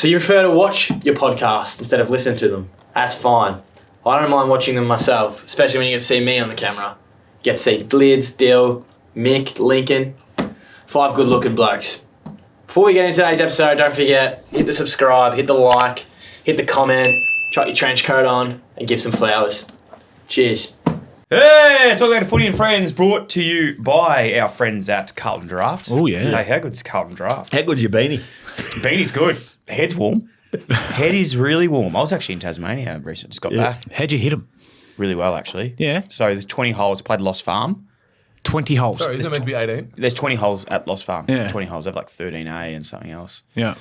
So you prefer to watch your podcast instead of listen to them? That's fine. I don't mind watching them myself, especially when you get to see me on the camera. Get to see Lids, Dyl, Mick, Lincoln. 5 good-looking blokes. Before we get into today's episode, don't forget, hit the subscribe, hit the like, hit the comment, chuck your trench coat on, and give some flowers. Cheers. Hey, so we're going to Footy and Friends, brought to you by our friends at Carlton Draft. Oh, yeah. Hey, how good's Carlton Draft? How good's your beanie? Beanie's good. Head's warm. Head is really warm. I was actually in Tasmania recently, just got back. How'd you hit him? Really well, actually. Yeah. So there's 20 holes. Played Lost Farm. 20 holes. Sorry, isn't it meant to be 18? There's 20 holes at Lost Farm. Yeah. 20 holes. They have like 13A and something else. Yeah.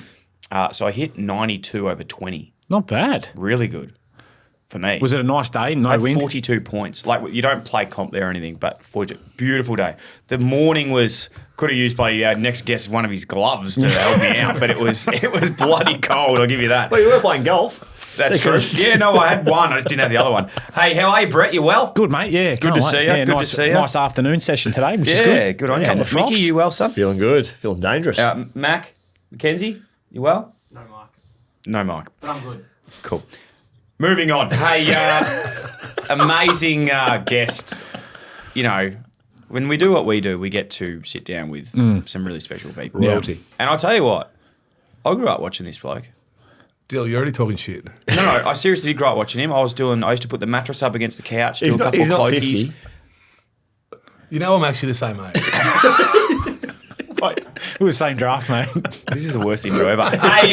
So I hit 92 over 20. Not bad. Really good for me. Was it a nice day? No Had wind? 42 points. Like, you don't play comp there or anything, but 42. Beautiful day. The morning was, could have used by next guest one of his gloves to help me out, but it was bloody cold, I'll give you that. Well, you were playing golf. That's true. Yeah, no, I had one. I just didn't have the other one. Hey, how are you, Brett? You well? Good, mate. Yeah. Good to see you. Yeah, Good nice, to see you. Nice afternoon session today, which is Yeah, good. good on you. Couple of Mickey, froths. you well, son? Feeling good. Feeling dangerous. Mack, Mackenzie, you well? No, Mike. No, Mike. But I'm good. Cool. Moving on. Hey, amazing guest. You know, when we do what we do, we get to sit down with some really special people. Royalty. And I'll tell you what, I grew up watching this bloke. Dyl, you're already talking shit. No, I seriously did grow up watching him. I used to put the mattress up against the couch, do He's a not, couple he's of not cloakies. 50. You know I'm actually the same age. It was the same draft, mate. This is the worst intro ever. Hey,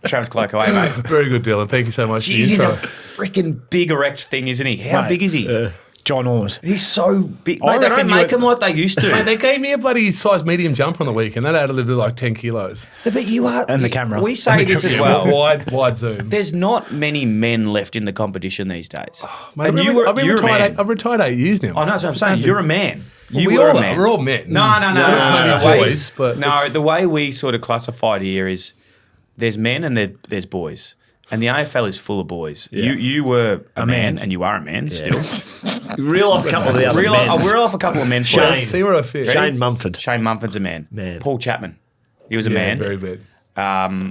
Travis Cloke away, mate. Very good, Dylan. Thank you so much Jeez, for he's the a intro. freaking big erect thing, isn't he? How Mate, big is he? Ginormous. He's so big. I Mate, they reckon don't you make him like they used to. Mate, they gave me a bloody size medium jumper on the weekend. That added to like 10 kilos. But you are... And the camera. We say this as well. Wide zoom. There's not many men left in the competition these days. Mate, and I've been you're a man. retired. I've retired 8 years now. Oh, no, that's what I'm saying. You're a man. You we were all a man. We're all men. No. Maybe The way- boys, but No, it's- the way we sort of classified here is there's men and there's boys. And the AFL is full of boys. Yeah. You were a man, man. and you are a man still. Reel off a couple of the other men. We're off a couple of men. for you. Shane. see where I fit. Shane Mumford. Shane Mumford's a man. Man. Paul Chapman. He was a Yeah, man. very big.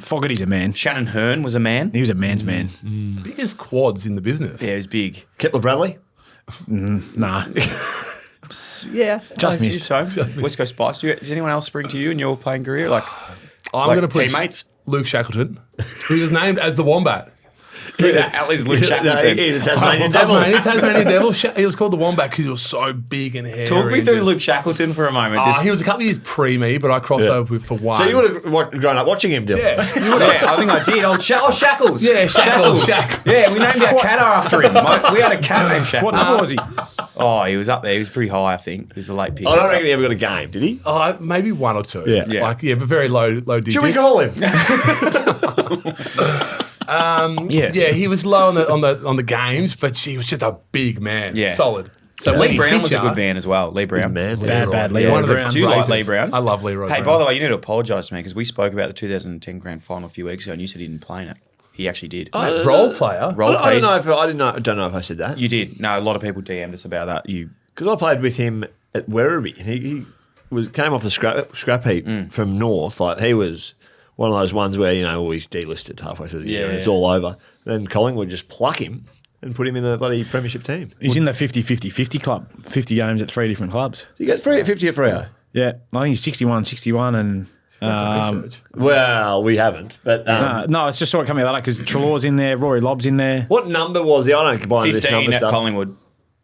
Fogarty's a man. Shannon Hearn was a man. He was a man's man. Biggest quads in the business. Yeah, he was big. Kepler Bradley. Nah. Yeah. Just missed. So, West Coast Spice. Does anyone else spring to you in your playing career? Like I'm like going to put teammates? Luke Shackleton. He was named as the Wombat. Who the hell is Luke No, Shackleton? he's a Tasmanian devil. Tasmanian Devil. He was called the Wombat because he was so big and hairy. Talk me and through just- Luke Shackleton for a moment. Just, He was a couple of years pre me, but I crossed over with for one. So you would have grown up watching him, Dyl. Yeah. yeah, I think I did. Shackles. Yeah, Shackles. Yeah, we named our cat after him. We had a cat named Shackles. What number was he? Oh, he was up there. He was pretty high, I think. He was a late pick. I don't reckon he ever got a game, did he? Maybe one or two. Yeah. Yeah. Like, but very low digits. Should we call him? Yes. Yeah, he was low on the games, but he was just a big man. Yeah. Solid. So when Lee he Brown hit was a ya- good man as well. Lee Brown. Man, Bad Lee Yeah, One of the Brown. Do you like greatest. Lee Brown? I love Leroy Hey, Brown. by the way, you need to apologise to me because we spoke about the 2010 grand final a few weeks ago and you said he didn't play in it. He actually did. Role player. Role I plays. don't know if I said that. You did. No, a lot of people DM'd us about that. Because I played with him at Werribee. And he came off the scrap heap from North. Like, he was one of those ones where, he's delisted halfway through the year and it's all over. Then Collingwood just pluck him and put him in the bloody premiership team. He's in the 50-50-50 club. 50 games at 3 different clubs. You get 50 at Freo. Yeah. I think he's 61 and... That's some research. Well, we haven't. But no, it's just sort of coming out because Trelaw's in there, Rory Lobb's in there. what number was he? I don't combine this 15 number at stuff. Collingwood.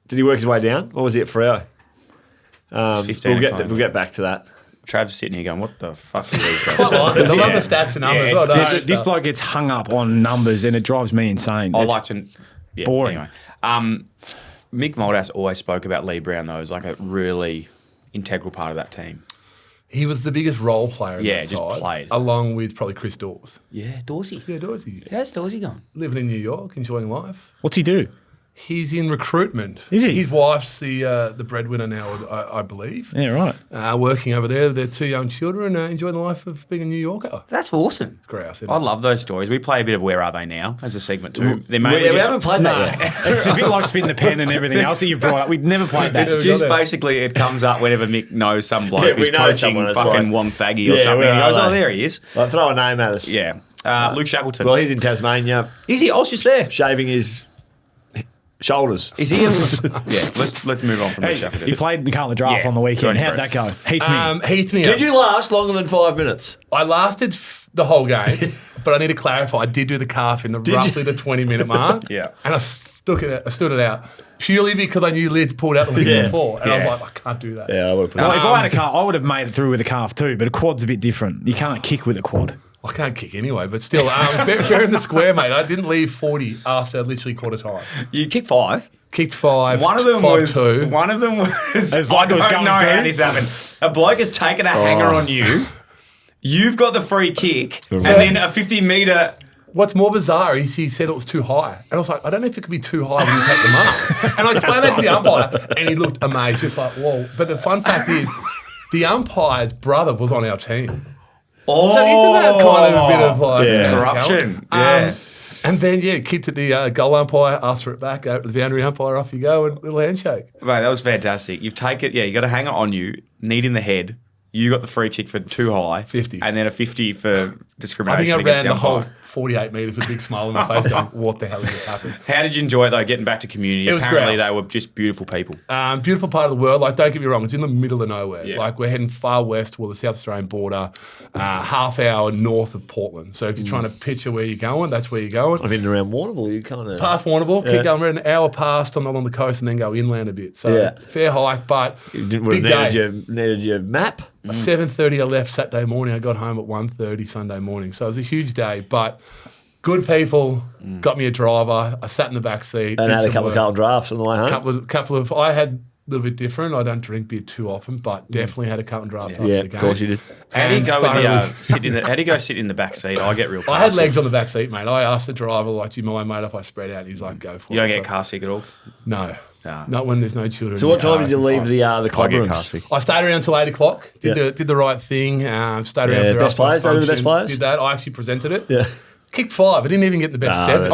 Did he work his way down? Or was he at Freo? 15 We'll at Collingwood. get back to that. Travis sitting here going, what the fuck are these guys? I love it. I love the stats and numbers. Yeah, I it's know. This bloke gets hung up on numbers and it drives me insane. I It's like to... Yeah, boring. Anyway. Mick Moldhouse always spoke about Lee Brown, though, as like a really integral part of that team. He was the biggest role player in Yeah, that just side, played. along with probably Chris Dawes. Yeah, Dorsey. Yeah, Dorsey. How's Dorsey gone? Living in New York, enjoying life. What's he do? He's in recruitment. Is he? His wife's the breadwinner now, I believe. Yeah, right. Working over there, they're 2 young children, enjoying the life of being a New Yorker. That's awesome. Grouse. I love those stories. We play a bit of Where Are They Now as a segment too. They're We mainly just, haven't played that yet. It's a bit like spin the pen and everything else that you've brought up. We've never played that. it's we just got there. basically it comes up whenever Mick knows some bloke Yeah, we who's know coaching someone, it's fucking like, Wonthaggi or yeah, something. where He are goes, oh, they? there he is. Like, throw a name at us. Yeah. Luke Shackleton. Well, he's in Tasmania, Is he? I was just there. shaving his shoulders. Is he? Yeah. Let's move on from Luke Shackleton. He played the Carlton Draft Yeah. on the weekend. Good How'd on that go? Heathmere. Heathmere. Did you last longer than 5 minutes? I lasted the whole game, but I need to clarify. I did do the calf in roughly the 20-minute mark. Yeah. And I stood it out purely because I knew Lids pulled out the week before. And I was like, I can't do that. Yeah, I would have put Well, if I had a calf, I would have made it through with a calf too, but a quad's a bit different. You can't kick with a quad. I can't kick anyway, but still, fair in the square, mate. I didn't leave 40 after literally quarter time. You kicked 5. Kicked 5. One of them 5-2. One of them was. It's like I it was don't going know through. how this happened. A bloke has taken a hanger on you. You've got the free kick, and then a 50-metre. What's more bizarre is he said it was too high. And I was like, I don't know if it could be too high when you take them up. And I explained that to the umpire, and he looked amazed, just like, whoa. But the fun fact is, the umpire's brother was on our team. Oh, So isn't that kind of a bit of like corruption? Yeah. And then kicked at the goal umpire, asked for it back, out to the boundary umpire, off you go, and little handshake. Mate, that was fantastic. You've taken, you got a hanger on you, knee in the head. You got the free kick for too high. 50. And then a 50 for I discrimination think I against ran the whole umpire. 48 metres with a big smile on my face going, what the hell is happening? How did you enjoy it, though, getting back to community? It was Apparently, grouse. they were just beautiful people. Beautiful part of the world. Like, don't get me wrong, it's in the middle of nowhere. Yeah. Like, we're heading far west toward the South Australian border, half hour north of Portland. So if you're trying to picture where you're going, that's where you're going. I've been around Warrnambool. You kind of Past Warrnambool, keep going, we're an hour past along the coast and then go inland a bit. So fair hike, but big day. needed your map. 7:30 I left Saturday morning. I got home at 1:30 Sunday morning. So it was a huge day, but good people, got me a driver. I sat in the back seat. And did had a some couple of work. Carlton Drafts on the way home. Couple of I had a little bit different. I don't drink beer too often, but definitely had a Carlton Draft after Yeah, the game. of course you did. How do you And go with thoroughly- how do you go sit in the back seat? I get real car I had sick. legs on the back seat, mate. I asked the driver, like, do you mind, mate, if I spread out? He's like, go for You it. don't get car sick at all? No. Nah. Not when there's no children. So in what the time car. did you It's leave like- the club I get rooms? car sick. I stayed around till 8 o'clock. Did the right thing. Stayed around Yeah, for the best players? They were the best function. players? Did that. I actually presented it. Yeah. Kicked 5. I didn't even get the best 7. that's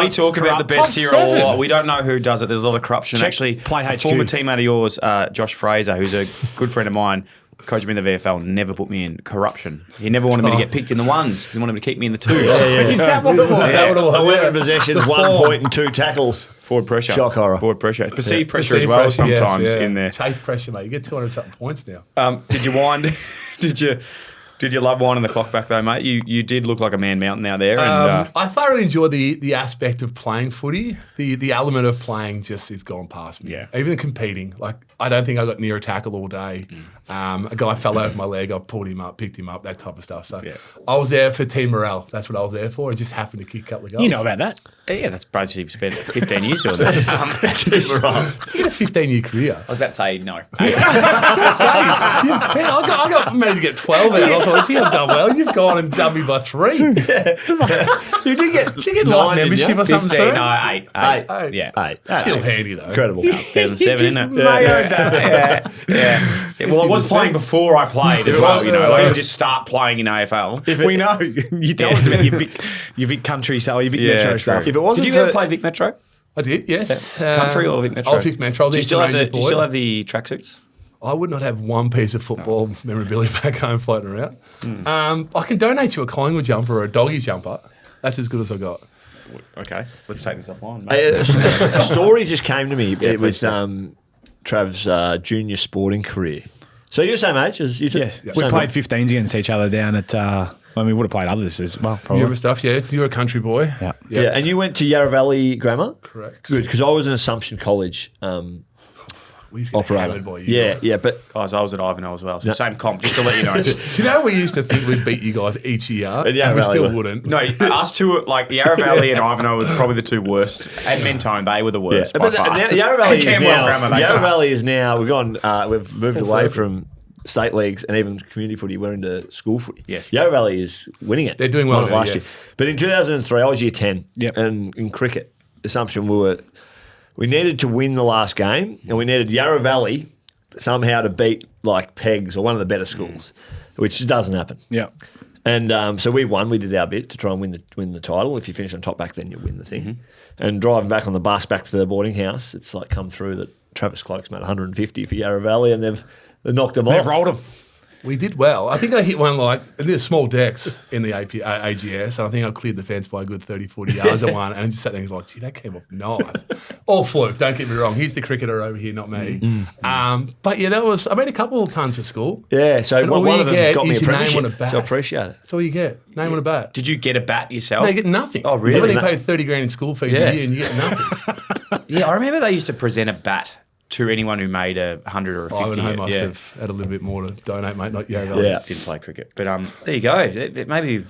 We talk about the best Top here a 7. lot. We don't know who does it. There's a lot of corruption. Check Actually, Play a HQ. former teammate of yours, Josh Fraser, who's a good friend of mine, coached me in the VFL, never put me in corruption. He never wanted me to get picked in the ones because he wanted me to keep me in the twos. Is that what it was? Is that what it was? 11 possessions, 1 point and 2 tackles. Forward pressure. Shock horror. Forward pressure. Perceived pressure Perceived as well pressure, yes, sometimes yeah. in there. Chase pressure, mate. You get 200-something points now. Did you wind? Did you love winding the clock back though, mate? You did look like a man mountain out there. And, I thoroughly enjoy the aspect of playing footy. The element of playing just is gone past me. Yeah. Even competing. Like, I don't think I got near a tackle all day. A guy fell over my leg. I pulled him up, picked him up, that type of stuff. So I was there for team morale. That's what I was there for. I just happened to kick a couple of goals. You know about that. yeah, that's basically spent 15 years doing that. You get a 15-year career. I was about to say no. I got managed to get 12 out. I thought, you've done well. You've gone and done me by 3. You did get life membership or something 15, soon? no, 8. Eight. Yeah. 8. Still handy, though. Incredible. It's better than 7, isn't it? Yeah. Well, I was playing before I played as well, you know. I didn't just start playing in AFL. We know. You tell us about your Vic country stuff, your Vic Yeah, Metro true. stuff. If it wasn't Did you ever for- play Vic Metro? I did, yes. Country or Vic Metro? Oh, Vic Metro. Do you still have the tracksuits? I would not have one piece of football memorabilia back home floating around. I can donate you a Collingwood jumper or a doggies jumper. That's as good as I got. Okay, let's take this offline, mate. A story just came to me. It was please Trav's junior sporting career. So you're the same age as you two? Yes. We Same played age. 15s against each other down at, we would have played others as well, probably. Your stuff, yeah. You're a country boy. Yeah. Yeah, and you went to Yarra Valley Grammar? Correct. Good, because I was in Assumption College We used to get operator. hammered by you. Yeah, yeah, but Guys, I was at Ivanhoe as well, so same comp, just to let you know. Do you know we used to think we'd beat you guys each year, and Yarra we Valley still were. wouldn't. No, us two, like Yarra Valley and Ivanhoe were probably the two worst. And Mentone, they were the worst by but far. Yarra Valley And is Camberwell now. Grammar, they Yarra sucked. Valley is now. We've moved Full away circle. from state leagues and even community footy. We're into school footy. Yes. Yarra Valley is winning it. They're doing well Won it now, last yes. year. But in 2003, I was year 10. Yep. And in cricket, Assumption we needed to win the last game, and we needed Yarra Valley somehow to beat like Pegs or one of the better schools, which just doesn't happen. Yeah. And so we won. We did our bit to try and win the title. If you finish on top back, then you win the thing. And driving back on the bus back to the boarding house, it's like come through that Travis Cloke's made 150 for Yarra Valley, and they've knocked them They've off. rolled them. We did well. I think I hit one there's small decks in the AGS, and I think I cleared the fence by a good 30, 40 yards at one, and I just sat there and was like, gee, that came off nice. All fluke, don't get me wrong. He's the cricketer over here, not me. But yeah, I made a couple of times for school. Yeah, so and all one you of them get got me a is your name on a premiership, bat. so I appreciate it. That's all you get. Name on a bat. Did you get a bat yourself? No, you get nothing. Oh, really? You only paid 30 grand in school fees a year and you get nothing. Yeah, I remember they used to present a bat to anyone who made 100 or a 50. Ivanhoe must have had a little bit more to donate, mate. Not Yeah. Didn't play cricket. But there you go. It may be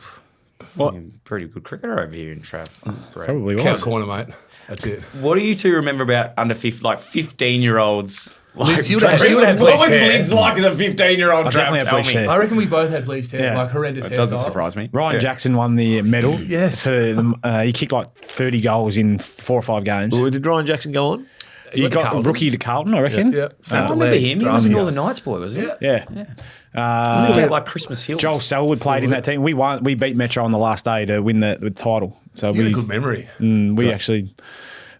a pretty good cricketer over here in Trav. Probably Count was. corner, mate. That's it. What do you two remember about under 15-year-olds? Lids, you would Trav? have What bleached was hair. Lids like as a 15-year-old? I definitely had Tell bleached me. hair. I reckon we both had bleached hair, Yeah. like horrendous It doesn't hairstyles. surprise me. Ryan Jackson won the medal. Yes. For he kicked like 30 goals in 4 or 5 games. Well, did Ryan Jackson go on? He went to got Carlton. rookie to Carlton, I reckon. Yeah. I remember him. He was a Northern Nights boy, wasn't he? Yeah. Yeah. A little bit like Christmas Hills. Joel Selwood played in that team. We won. We beat Metro on the last day to win the title. So You had a good memory. we actually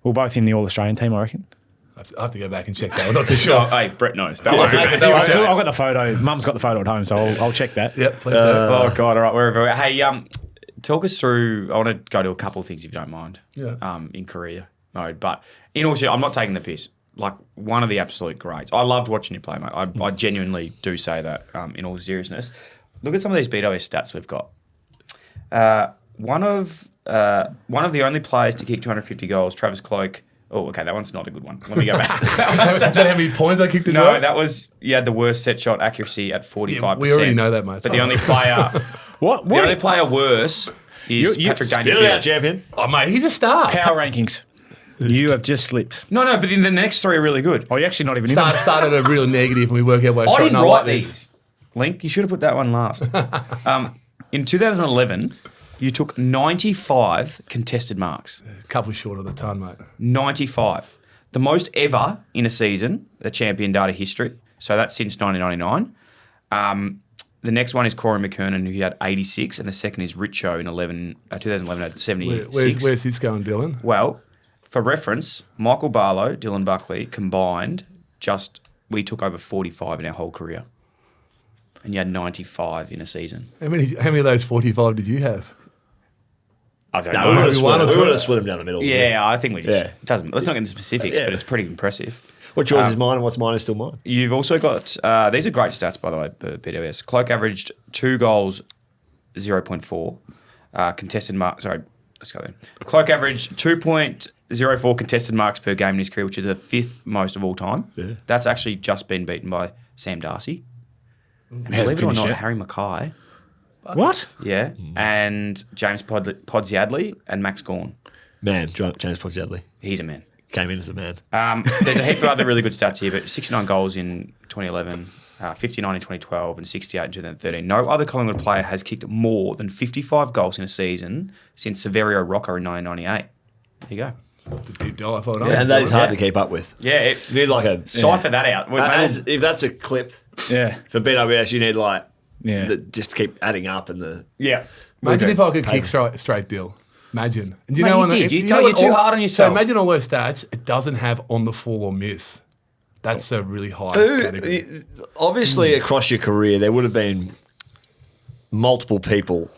were both in the All Australian team, I reckon. I have to go back and check that. I'm not too sure. Oh, hey, Brett knows. Don't worry. I've got the photo. Mum's got the photo at home, so I'll check that. Yep, please do. Oh God! All right, wherever. Hey, talk us through. I want to go to a couple of things if you don't mind. Yeah. In career mode, but in all seriousness, I'm not taking the piss. Like one of the absolute greats. I loved watching you play, mate. I genuinely do say that. In all seriousness, look at some of these BWS stats we've got. One of the only players to kick 250 goals, Travis Cloke. Oh, okay, that one's not a good one. Let me go back. Is that how many points I kicked as No, well? that was the worst set shot accuracy at 45%. we already know that, mate. But the only player, What? the only player worse is Patrick Spit it out, Dangerfield. champion. Oh, mate, he's a star. Power rankings. You have just slipped. No, but then the next three are really good. Oh, you're actually not even in them. Started a real negative and we work our way through I it. didn't and write like these. Link, you should have put that one last. In 2011, you took 95 contested marks. A couple short of the ton, mate. 95. The most ever in a season, the champion data history. So that's since 1999. The next one is Corey McKernan, who had 86, and the second is Richo in 2011 had 76. Where's this going, Dylan? Well, for reference, Michael Barlow, Dylan Buckley combined we took over 45 in our whole career. And you had 95 in a season. How many of those 45 did you have? I don't No, know. we would Maybe one or two. have split him down the middle. Yeah, I think we just Yeah. doesn't. Let's not get into specifics, Yeah. but it's pretty impressive. What's yours is mine and what's mine is still mine. You've also got these are great stats, by the way, BWS. Cloke averaged 2 goals, 0.4 contested marks. Sorry, let's go there. Cloke averaged 2.04 contested marks per game in his career, which is the 5th most of all time. Yeah. That's actually just been beaten by Sam Darcy. And Hasn't believe it or finished not, yet. Harry Mackay. What? Yeah, and James Podsiadly and Max Gawn. Man, James Podsiadly He's a man. came in as a man. There's a heap of other really good stats here, but 69 goals in 2011, 59 in 2012, and 68 in 2013. No other Collingwood player has kicked more than 55 goals in a season since Severio Rocca in 1998. There you go. The deep dive, hold And that is hard to keep up with. Yeah, You need like a... cipher that out. If that's a clip Yeah. for BWS, you need like... Yeah. just keep adding up and the... yeah. Imagine if I could kick straight Dyl. Imagine. And you Mate, know you when did. you You're know when too all- hard on yourself. So imagine all those stats. It doesn't have on the fall or miss. That's a really high category. Obviously, across your career, there would have been multiple people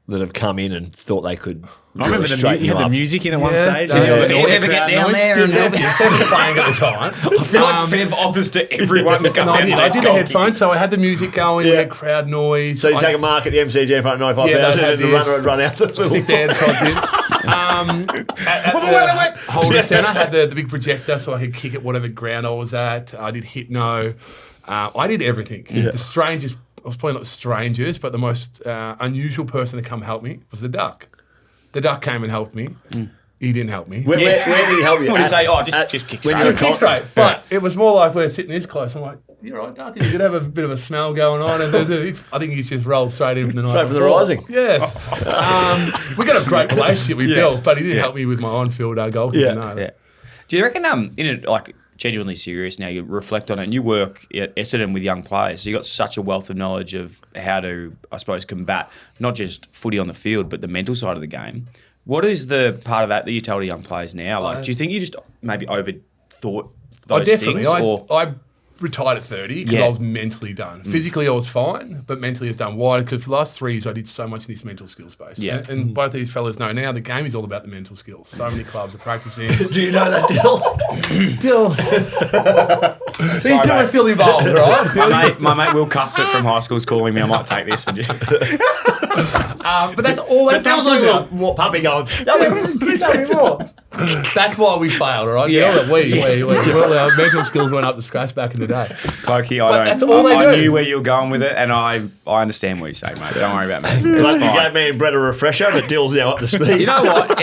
that have come in and thought they could I remember straighten you you had the up. music in at one Yes, stage. that's Yeah. right. Fev ever get down there? And Definitely playing at the time. I feel like Fev offers to everyone to come And down. I did the headphones, so I had the music going. We Yeah. had crowd noise. So you I- take a mark at the MCG in front of 95,000 Yeah, and the they'd have runner would run out the little stick the AirPods in. At the Holder Centre, had the big projector so I could kick at whatever ground I was at. I did hypno. I did everything. The strangest, I was probably not the strangest, but the most unusual person to come help me was the duck. The duck came and helped me. He didn't help me. Where did he help you? What do you say? Oh, just kick when straight. you Just kick straight. But it was more like we're sitting this close. I'm like, you're right, Duck. You could have a bit of a smell going on. And I think he's just rolled straight in from the night Straight from the before. rising. Yes. We got a great relationship we Yes. built, but he didn't help me with my on-field goalkeeping. Yeah. No. Yeah. Do you reckon, genuinely serious now, you reflect on it and you work at Essendon with young players, so you've got such a wealth of knowledge of how to, I suppose, combat not just footy on the field, but the mental side of the game. What is the part of that you tell to young players now? Like, do you think you just maybe overthought those definitely. things? Or I retired at 30 because Yeah. I was mentally done. Physically, I was fine, but mentally, I was done. Why? Because for the last 3 years, I did so much in this mental skills space. Yeah. And both these fellas know now the game is all about the mental skills. So many clubs are practicing. Do you know that, Dyl? These two are still involved, right? My mate Will Cuthbert from high school is calling me. I might take this. And just But that's all they But Dyl's like a little more puppy going, tell me more. That's why we failed, all right? Yeah. Well, our mental skills went up to scratch back in the day. Clokey, that's all they I do. knew where you were going with it, and I understand what you're saying, mate. Don't worry about me. Glad It's you fine. gave me and Brett a refresher, but Dyl's now up to speed. You know what?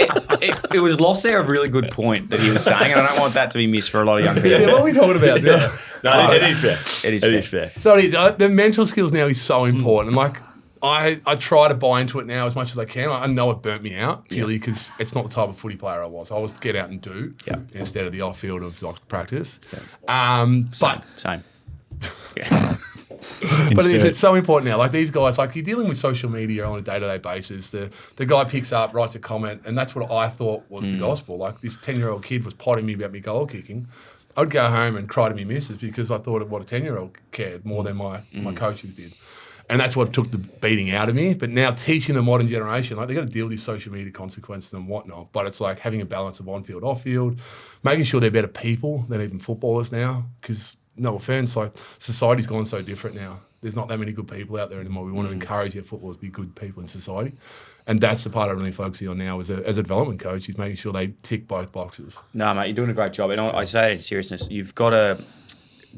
It was lost there a really good point that he was saying, and I don't want that to be missed for a lot of young people. Yeah, what are we talking about? Yeah. No, it is fair. It is It fair. is fair. So it is, the mental skills now is so important. And like, I try to buy into it now as much as I can. I know it burnt me out purely because it's not the type of footy player I was. I was get out and do instead of the off field of like practice. But Same. But it's so important now. Like these guys, like you're dealing with social media on a day-to-day basis. The guy picks up, writes a comment, and that's what I thought was the gospel. Like this 10-year-old kid was potting me about me goal kicking. I'd go home and cry to me missus because I thought of what a 10-year-old cared more than my coaches did. And that's what took the beating out of me. But now teaching the modern generation, like they got to deal with these social media consequences and whatnot. But it's like having a balance of on-field, off-field, making sure they're better people than even footballers now. Because no offense, like society's gone so different now. There's not that many good people out there anymore. We want to encourage our footballers to be good people in society. And that's the part I'm really focusing on now as a development coach, is making sure they tick both boxes. No, mate, you're doing a great job. And I say it in seriousness, you've got a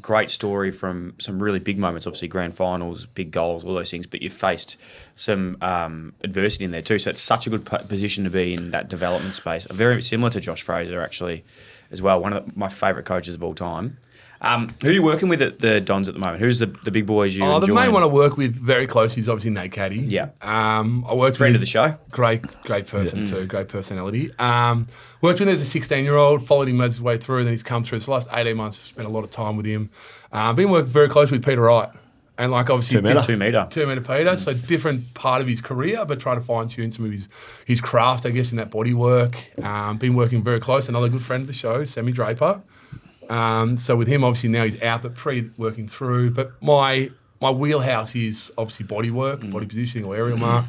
great story from some really big moments, obviously grand finals, big goals, all those things, but you've faced some adversity in there too. So it's such a good position to be in that development space. Very similar to Josh Fraser, actually, as well. One of my favourite coaches of all time. Who are you working with at the Dons at the moment? Who's the big boys you enjoy? The main one I work with very closely is obviously Nate Caddy. Yeah. I worked Friend with of the show. Great person too, great personality. Worked with him as a 16-year-old, followed him as his way through, and then he's come through. So the last 18 months, spent a lot of time with him. Been working very closely with Peter Wright. And like obviously 2 metre. 2 metre Peter, so different part of his career, but trying to fine tune some of his craft, I guess, in that body work. Been working very close. Another good friend of the show, Sammy Draper. So with him, obviously now he's out, but working through. But my wheelhouse is obviously body work, body positioning or aerial mark,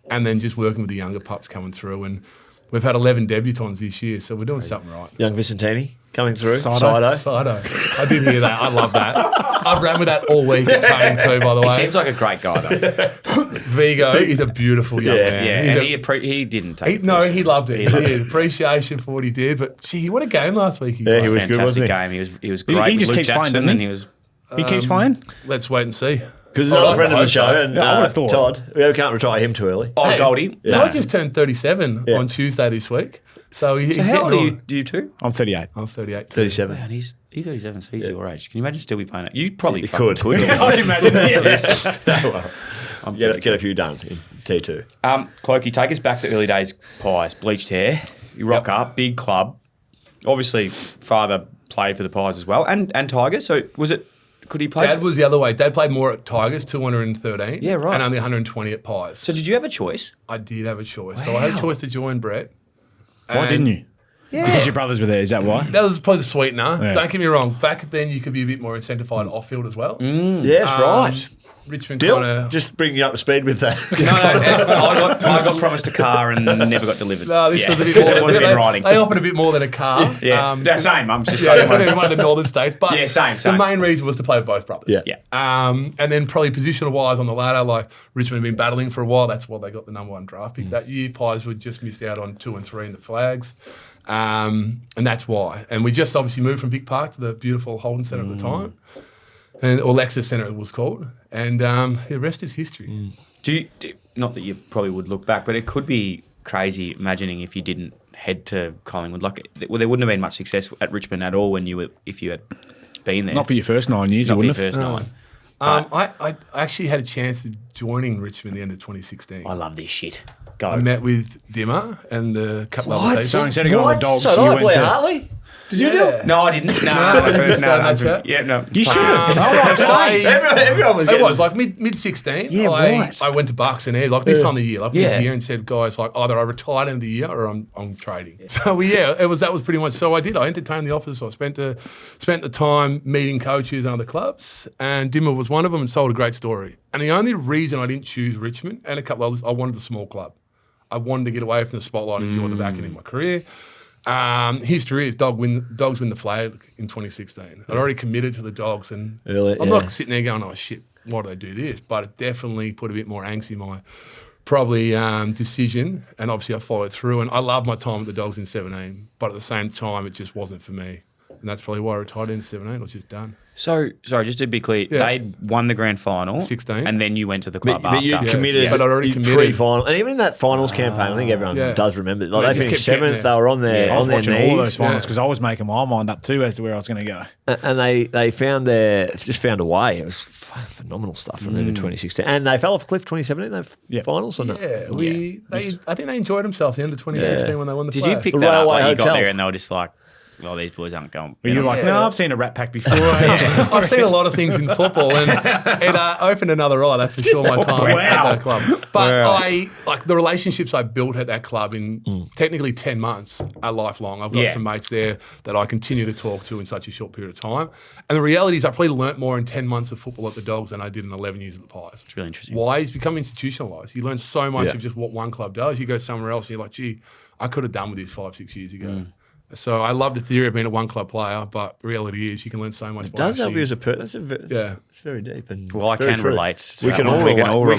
and then just working with the younger pups coming through. And we've had 11 debutants this year, so we're doing something right. Young Vicentini coming through. Sido. I did hear that. I love that. I ran with that all week at training too, by the way. He seems like a great guy, though. Vigo is a beautiful young man. Yeah, He's and he didn't take it. he loved it. He did. Appreciation for what he did. But, gee, what a game last week. Yeah, he It was was a good, fantastic wasn't he? game. He was great. he just Luke keeps playing, Jackson, doesn't and he? he was. He keeps playing? Let's wait and see. Because he's not a friend of the hope show, so. and I would've thought. Todd, we can't retire him too early. Oh, Hey, Goldie. Todd just turned 37 Yeah. on Tuesday this week. So he's So how old getting are on. you two? I'm 38. I'm 38. 37. Man, he's 37, so he's your age. Can you imagine still be playing it? You probably could. could. I'd imagine. I'm Get a few done in T2. Clokey, take us back to early days Pies. Bleached hair. You rock up, big club. Obviously, father played for the Pies as well, and Tigers. So was it? Could he play? Dad was the other way. Dad played more at Tigers, 213. Yeah, right. And only 120 at Pies. So did you have a choice? I did have a choice. So I had a choice to join Brett. Why didn't you? Yeah. Because your brothers were there, is that why? That was probably the sweetener. Yeah. Don't get me wrong. Back then, you could be a bit more incentivized off-field as well. Yes, right. Richmond kind Dyl, of... just bringing you up to speed with that. I got promised a car and never got delivered. No, this was a bit because more. it wasn't in writing. They offered a bit more than a car. Yeah, same. I'm just Yeah, saying. one of the northern states. But Yeah, same. the main reason was to play with both brothers. Yeah. Yeah. And then probably positional-wise on the ladder, like Richmond had been battling for a while. That's why they got the number 1 draft pick that year. Pies were just missed out on 2 and 3 in the flags. And that's why. And we just obviously moved from Vic Park to the beautiful Holden Centre at the time. Or Lexus Centre it was called. And the rest is history. Not that you probably would look back, but it could be crazy imagining if you didn't head to Collingwood. Like, well, there wouldn't have been much success at Richmond at all if you had been there. Not for your first 9 years, Not you for your wouldn't first have. 9. I actually had a chance of joining Richmond at the end of 2016. I love this shit. Go. I met with Dimmer and the couple of other people. So instead of going to the Dogs, So you did I went play to... Hartley? Did you do it? No, I didn't. No, no. You should have. Everyone was It getting... was like mid 16. Yeah, right. I went to Bucks and Air like this time of the year, like Yeah. mid-year, and said, guys, like either I retired end of the year or I'm trading. So that was pretty much. So I did. I entertained the offers. So I spent the time meeting coaches and other clubs, and Dimmer was one of them, and sold a great story. And the only reason I didn't choose Richmond and a couple others, I wanted a small club. I wanted to get away from the spotlight and enjoy the back end of my career. History is Dogs win the flag in 2016. I'd already committed to the Dogs, and I'm not sitting there going, oh shit, why do they do this? But it definitely put a bit more angst in my decision, and obviously I followed through. And I loved my time at the Dogs in 17, but at the same time, it just wasn't for me. And that's probably why I retired in 17. I was just done. So, sorry, just to be clear, they won the grand final. 16. And then you went to the club But you after. committed, But I'd already committed. pre-final, and even in that finals campaign, I think everyone does remember. Like They they just finished kept getting 7th, they were on their I was on their watching knees, all those finals because I was making my mind up too as to where I was going to go. and they found a way. It was phenomenal stuff from them in 2016, and they fell off a cliff 2017. They finals or not? Yeah, I think they enjoyed themselves at the end of 2016 when they won the Did flag. you pick The that up? Railway Like you got Hotel. there and they were just like, well, these boys aren't going. But you're like, no, I've seen a Rat Pack before. I've seen a lot of things in football, and it opened another eye. That's for sure. My time at that club, but the relationships I built at that club in technically 10 months are lifelong. I've got some mates there that I continue to talk to in such a short period of time. And the reality is, I probably learnt more in 10 months of football at the Dogs than I did in 11 years at the Pies. It's really interesting. Why? It's become institutionalised. You learn so much of just what one club does. You go somewhere else, and you're like, gee, I could have done with this 5-6 years ago. So I love the theory of being a one-club player, but the reality is you can learn so much. It does help you as a person. It's very deep. And Well, I very can true. relate. To We that can one. all We relate. can all We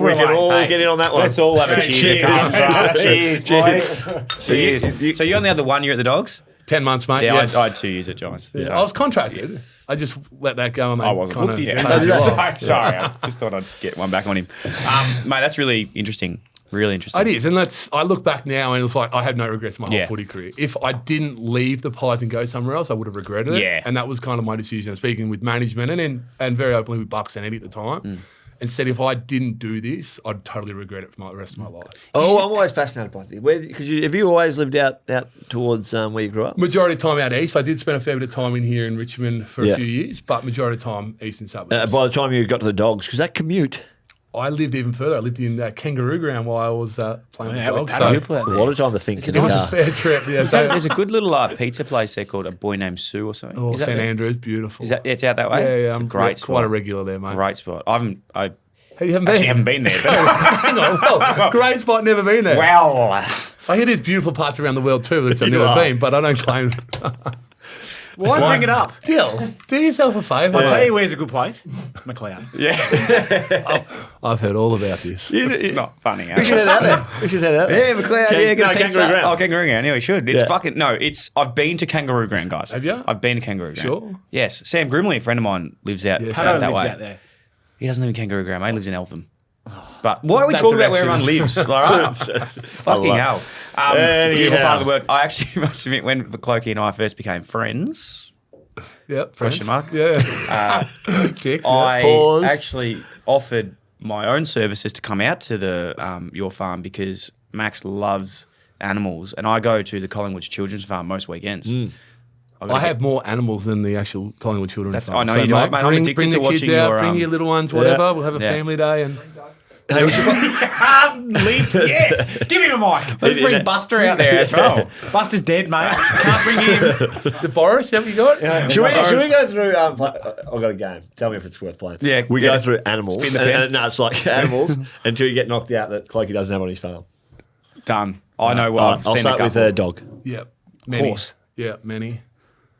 relate. can all get in on that one. Let's all have a cheers. Cheers, boys. So you're on the other 1 year at the Dogs? 10 months, mate. Yeah, yes. I had 2 years at Giants. Yeah, So. I was contracted. I just let that go. And I wasn't. kinda Looked at you. changed it off. Sorry. I just thought I'd get one back on him. Mate, that's really interesting. Really interesting. It is, and I look back now and it's like I have no regrets in my whole Yeah. footy career. If I didn't leave the Pies and go somewhere else, I would have regretted it. Yeah. And that was kind of my decision. Speaking with management and very openly with Bucks and Eddie at the time, and said if I didn't do this, I'd totally regret it for the rest of my life. Oh, I'm always fascinated by this. Because have you always lived out towards where you grew up? Majority of time out east. I did spend a fair bit of time in here in Richmond for a few years, but majority of time eastern suburbs. By the time you got to the Dogs, because that commute, I lived even further. I lived in Kangaroo Ground while I was playing with Dogs. that's So beautiful out a there. lot of time to think. it was a fair trip. Yeah. So there's a good little pizza place there called A Boy Named Sue or something. Oh, Is that St there? Andrews, beautiful. Is that it's out that way? Yeah, It's a I'm great spot. quite a regular there, mate. Great spot. I Hey, you haven't actually been? haven't been there. But Hang on. Well, great spot, never been there. well, I hear there's beautiful parts around the world too, which I've never been, but I don't claim. Why bring it up? Dill, do yourself a favour. I'll tell you where's a good place. McLeod. yeah, I've heard all about this. it's not funny. We should head out there. Yeah, McLeod. Yeah, get a Kangaroo pizza. Ground. Oh, Kangaroo Ground. Yeah, we should. It's Yeah. fucking no. It's I've been to Kangaroo Ground, guys. Have you? I've been to Kangaroo Ground. Sure. Yes, Sam Grimley, a friend of mine, lives out, Yes. out Pato that lives way. out there. He doesn't live in Kangaroo Ground. Mate. He lives in Eltham. But why are we That talking about where direction. everyone lives? Like, fucking hell. Beautiful part of the world. I actually must admit, when Clokey and I first became friends, Yep. question mark, Yeah. Tick. Yeah. I Pause. actually offered my own services to come out to the your farm because Max loves animals, and I go to the Collingwood Children's Farm most weekends. I have more animals than the actual Collingwood children. That's- farm. I know you do, mate. I'm addicted bring to the kids watching out, your, bring your little ones, whatever. We'll have a Yeah. family day and Yes. Give him a mic. Let's bring Buster out there as well. Buster's dead, mate. Can't bring him. the Boris. Have you got? Should we go through? I've got a game. Tell me if it's worth playing. Yeah, we yeah. go through animals. Spin the pen. No, it's like animals until you get knocked out that Clokey doesn't have on his farm. Done. I know. Well, I've I'll seen start a with couple. a dog, Yep. Many. Horse. Yeah, many.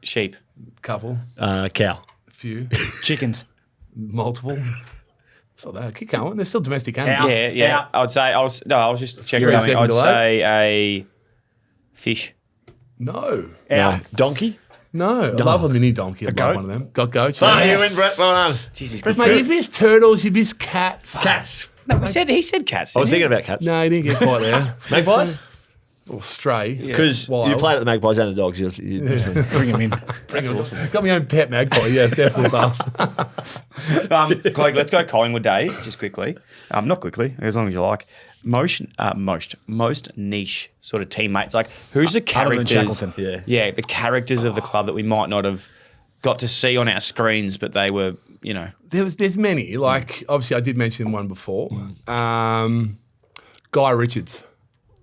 Sheep. Couple. cow. A few. Chickens. Multiple. So that keep going. They're still domestic animals. Yeah, yeah. Out. I would say I was just checking You're in something. I'd second say a fish. No. Out. Donkey. No. I love a mini donkey. I love goat? one of them. Got goats. Oh, yeah. you win, Brett. Well done. Jesus, But mate, you missed turtles, you missed cats. Cats. No, he said cats. I was didn't thinking about cats. No, you didn't get quite there. Magpies. or stray. Because Wild. you played at the Magpies and the Dogs. Bring him in. That's awesome. Got my own pet magpie. Yes, definitely does. Chloe, let's go Collingwood days just quickly. Not quickly, as long as you like. Most niche sort of teammates. Like, who's the Other than characters? Shackleton. Yeah, the characters of the club that we might not have got to see on our screens, but they were, you know. There's many. Like, obviously, I did mention one before. Guy Richards.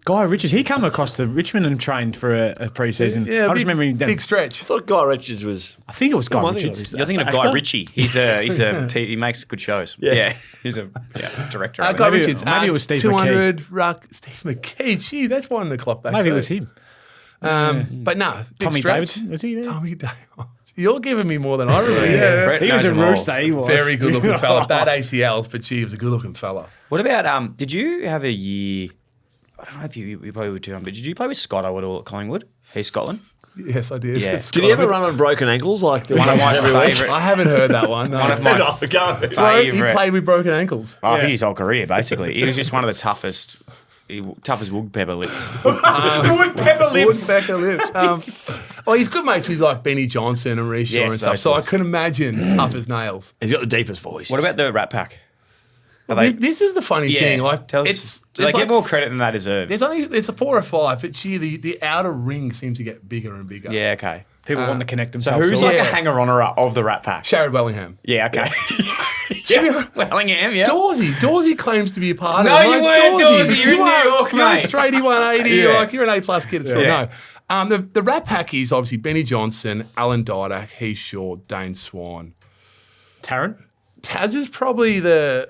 Guy Richards, he came across to Richmond and trained for a pre-season. Yeah, I just remember him. big stretch. I thought Guy Richards was. I think it was Guy I think Richards. it was- You're thinking of Guy Ritchie. He makes good shows. Yeah. He's a director. Guy Maybe- Richards. maybe it was Steve 200 ruck. Steve McKee. Gee, that's one in the clock back. Maybe too. it was him. But no, big Tommy stretch. Davidson, was he there? Tommy Davidson. You're giving me more than I remember. Yeah. Brett He was knows a them all. rooster, he was. Very good looking fella. Bad ACLs, but gee, he was a good looking fella. What about, did you have a year, I don't know if you probably were too young, but did you play with Scotto at all at Collingwood? He's Scotland? Yes, I did. Yeah. Did he ever run on broken ankles like the One of my every week? favourites. I haven't heard that one. No. One of my Bro, he favourite. played with broken ankles. I think his whole career, basically. He was just one of the toughest woodpepper lips. Woodpepper Woodpecker lips. Well, he's good mates with like Benny Johnson and Reece Shaw Yes, and stuff. those So I guys. can imagine tough as nails. He's got the deepest voice. What about the Rat Pack? Are they- This is the funny thing. Like, tell it's us. Do they it's get like- more credit than they deserve? There's a 4 or 5, but gee, the outer ring seems to get bigger and bigger. Yeah, okay. People want to connect So themselves. who's to like it. a hanger-oner of the Rat Pack? Sharrod Wellingham. Yeah, okay. yeah, Wellingham, yeah. Dawsey claims to be a part No, of it. you weren't, Dawsey. You're in New York, You're a mate. straighty 180. Yeah. Like, you're an A-plus kid. So Yeah. no. The Rat Pack is obviously Benny Johnson, Alan Didak, Heath Shaw, Dane Swan. Tarrant? Taz is probably he's the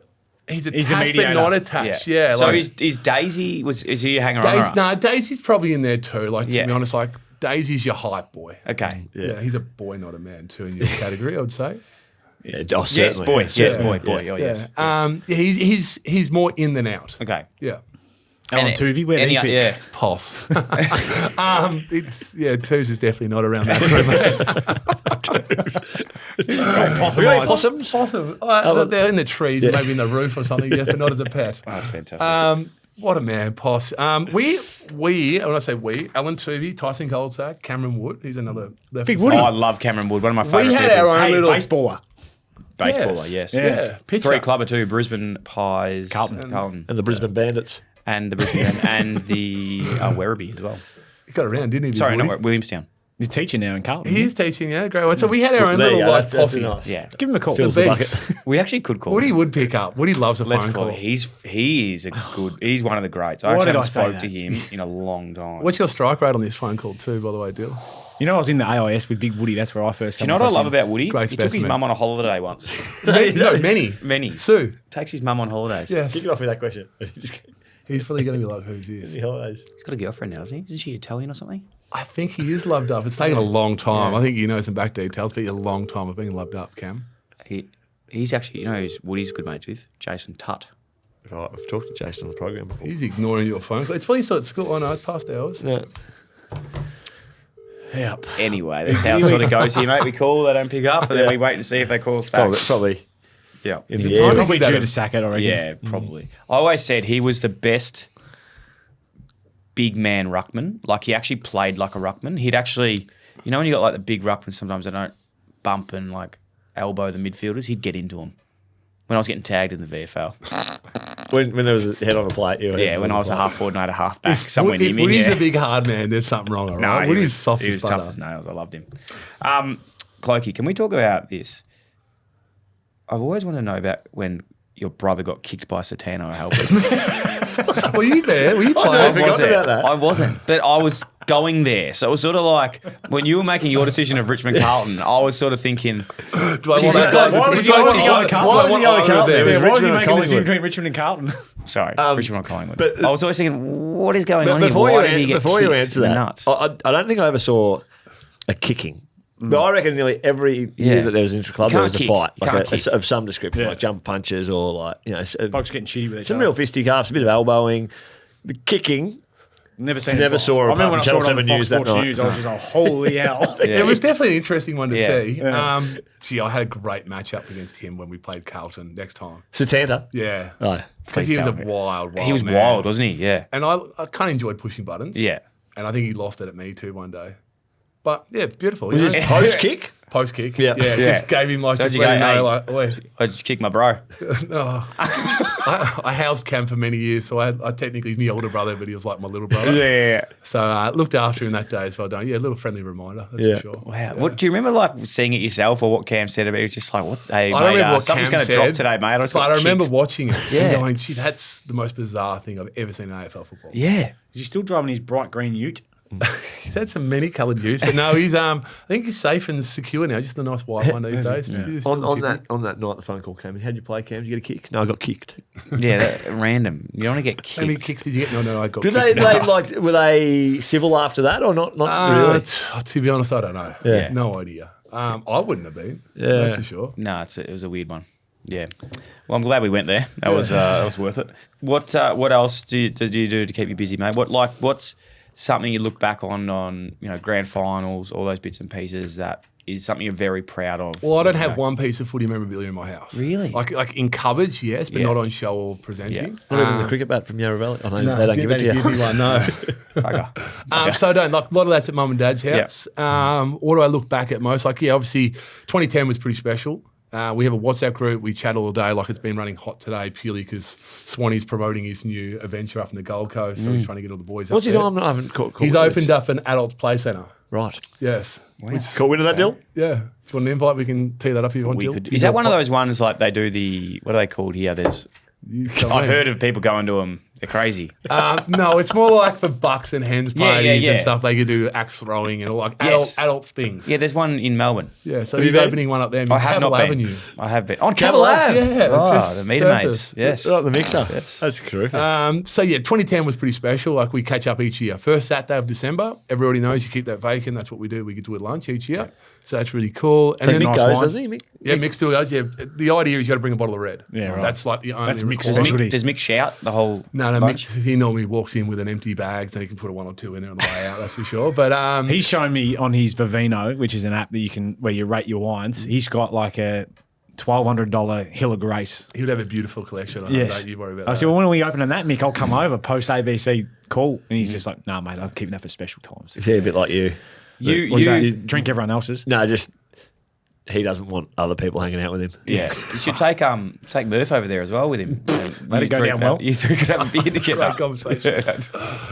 attached but mediator. not attached. Yeah. So like, is Daisy, is he a hanger-on? Daisy's probably in there too. Like, to Yeah. be honest, like, Daisy's your hype boy. Okay. Yeah, he's a boy, not a man, too, in your category, I would say. Yeah, Yes, certainly. boy. Yeah. Yes, boy. Oh, yes. He's more in than out. Okay. Yeah. Alan And Tuvey, where did he fit? Yeah. Poss. Twos is definitely not around that group. We got any possums? Possum. They're in the trees, maybe in the roof or something, yes, but not as a pet. Oh, that's fantastic. What a man, Poss. When I say we, Alan Tuvey, Tyson Goldsack, Cameron Wood, he's another left. Big to Woody. I love Cameron Wood, one of my favourite We had people. our own Hey, little baseballer. Baseballer, yes. Yeah. Pitcher. 3 clubber too, Brisbane Pies. Carlton. And the Brisbane Bandits. And the Brisbane and the Werribee as well. He got around, didn't he? Sorry, Woody? not Williamstown. He's teaching now in Carlton. He is teaching, yeah, great one. So we had our own There you little go, like that's posse. nice. Yeah. Give him a call. Fills the Beats. bucket. We actually could call Woody him. would pick up. Woody loves a Let's phone call call. him. He's one of the greats. I Why actually did haven't I say spoke that? to him in a long time. What's your strike rate on this phone call too, by the way, Dyl? You know, I was in the AIS with Big Woody. That's where I first Do you came know what I across love him. about Woody? Great He took his specimen. mum on a holiday once. No, many. Many. Sue. Takes his mum on holidays. Yes. Kick it off with that question. He's probably going to be like, who's this? Any holidays? He's got a girlfriend now, doesn't he? Isn't she Italian or something? I think he is loved up. It's taken a long time. I think you know some back details, but a long time of being loved up, Cam. He's actually, you know, who's Woody's good mates with? Jason Tutt. Right, I've talked to Jason on the program before. He's ignoring your phone call. It's probably still at school. Oh, no, it's past hours. Yeah. Yep. Anyway, that's how it sort of goes here, mate. We call, they don't pick up, and then we wait and see if they call us back. Probably Yeah. in Is the it air. time Probably That due a- to sack it, I reckon. Yeah, probably. I always said he was the best big man ruckman. Like, he actually played like a ruckman. He'd actually, you know, when you got like the big ruckman, sometimes they don't bump and like elbow the midfielders. He'd get into them. When I was getting tagged in the VFL. When there was a head on a plate. You were Yeah, head when on I was a plate. half forward and I had a half back somewhere If near me. Woody's Yeah. a big hard man, there's something wrong, all No, right? he Woody's was, soft he as was butter. tough as nails. I loved him. Clokey, can we talk about this? I've always wanted to know about when your brother got kicked by Satano helpers. Were you there? Were you I playing? forgot about that. I wasn't, but I was going there. So it was sort of like when you were making your decision of Richmond Carlton, I was sort of thinking, Do I want Jesus that? God, Why was If he you going want to this- Carlton? Why was he going to Carlton? there? It was Yeah, why was he Richmond and making the decision Collingwood. between Richmond and Carlton? sorry, Richmond or Collingwood. but- I was always thinking, what is going But on here? before Why did he get before you kicked answer in the that, nuts? I don't think I ever saw a kicking. But I reckon nearly every year that there was an intra-club, You there can't was a kick. fight, You like can't kick. of some description, Yeah. like jump punches or like, Folks getting shitty with each some other. real fisticuffs, a bit of elbowing. The kicking, Never seen Never it. saw her I remember when I apart saw from it on Channel 7 Fox News that Sports night. News. I was just like, holy hell. It was definitely an interesting one to see. Yeah. Gee, I had a great matchup against him when we played Carlton next time. Satanta. Yeah. Oh. Because he was a tell me. wild He was man. wild, wasn't he? Yeah. And I kind of enjoyed pushing buttons. Yeah. And I think he lost it at me too one day. But yeah, beautiful. Was you this know? post kick? Post kick. Yeah. Yeah. Yeah. Just gave him like, So just how'd you let him go, know, hey? like, oi. I just kicked my bro. I housed Cam for many years, so I technically my older brother, but he was like my little brother. Yeah. So I looked after him that day as well done. Yeah, a little friendly reminder, that's Yeah. for sure. Wow. Yeah. What do you remember, like seeing it yourself, or what Cam said about it? He was just like, "What? Hey, I don't mate, remember what something's Cam going to drop said, today, mate." I just But got I remember kicked. watching it Yeah. and going, gee, that's the most bizarre thing I've ever seen in AFL football. Yeah. Is he still driving his bright green ute? He's had some many coloured use, but no, he's I think he's safe and secure now. Just a nice white one these days. He's On, still on chippy. that night, the phone call came in. How'd you play, Cam? Did you get a kick? No, I got kicked. Yeah. Random. You don't want to get How many kicked. kicks did you get? No, I got Did kicked. they were they civil after that or not? Not really. To be honest, I don't know. Yeah. No idea. I wouldn't have been. Yeah. That's for sure. No, it was a weird one. Yeah. Well, I'm glad we went there. That was worth it. What else did you do to keep you busy, mate? What's something you look back on grand finals, all those bits and pieces that is something you're very proud of? Well, I don't have one piece of footy memorabilia in my house. Really? Like in cupboards, yes, but Yeah. not on show or presenting. Not even the cricket bat from Yarra Valley. I know No, they don't give it to you. give me one, no. Bugger. So I don't. Like, a lot of that's at mum and dad's house. What do I look back at most? Like, yeah, obviously 2010 was pretty special. We have a WhatsApp group. We chat all day. Like, it's been running hot today purely because Swanee's promoting his new adventure up in the Gold Coast. So he's trying to get all the boys What's up he there. doing? I haven't caught. He's opened up an adults play centre. Right. Yes. Caught wind of that deal? Yeah. If you want an invite, we can tee that up if you want We to. could, is that one of those ones like they do what are they called here? I've heard of people going to them. They're crazy. No, it's more like for bucks and hens Yeah, parties yeah. and stuff. They could do axe throwing and all like Yes. adult things. Yeah, there's one in Melbourne. Yeah, so Have you he's been? opening one up there. I have not been. Avenue. I have been. On Cavill Ave. Yeah, Oh, just the meter surface. mates. Yes. Right, the mixer. Yes. That's terrific. So yeah, 2010 was pretty special. Like we catch up each year. First Saturday of December. Everybody knows you keep that vacant. That's what we do. We get to eat lunch each year. So that's really cool. And so then Mick nice goes, wine. doesn't he? Mick? yeah, Mick still goes. Yeah, the idea is you got to bring a bottle of red. Yeah, right. That's like the only. That's Mick's requirement. specialty. Does Mick shout the whole No, bunch? Mick, he normally walks in with an empty bag, then he can put a one or two in there on the way out. That's for sure. But He's shown me on his Vivino, which is an app that you can where you rate your wines. He's got like a $1,200 Hill of Grace. he would have a beautiful collection. I know, Yes. don't you worry about I that. said, well, when are we opening that, Mick? I'll come over post ABC call. And he's just like, nah, mate, I'm keeping that for special times. Is he a bit like you? What's that? Drink everyone else's. No, just he doesn't want other people hanging out with him. Yeah, you should take Murph over there as well with him. Let it go down well. You three could have a beer Great together. conversation.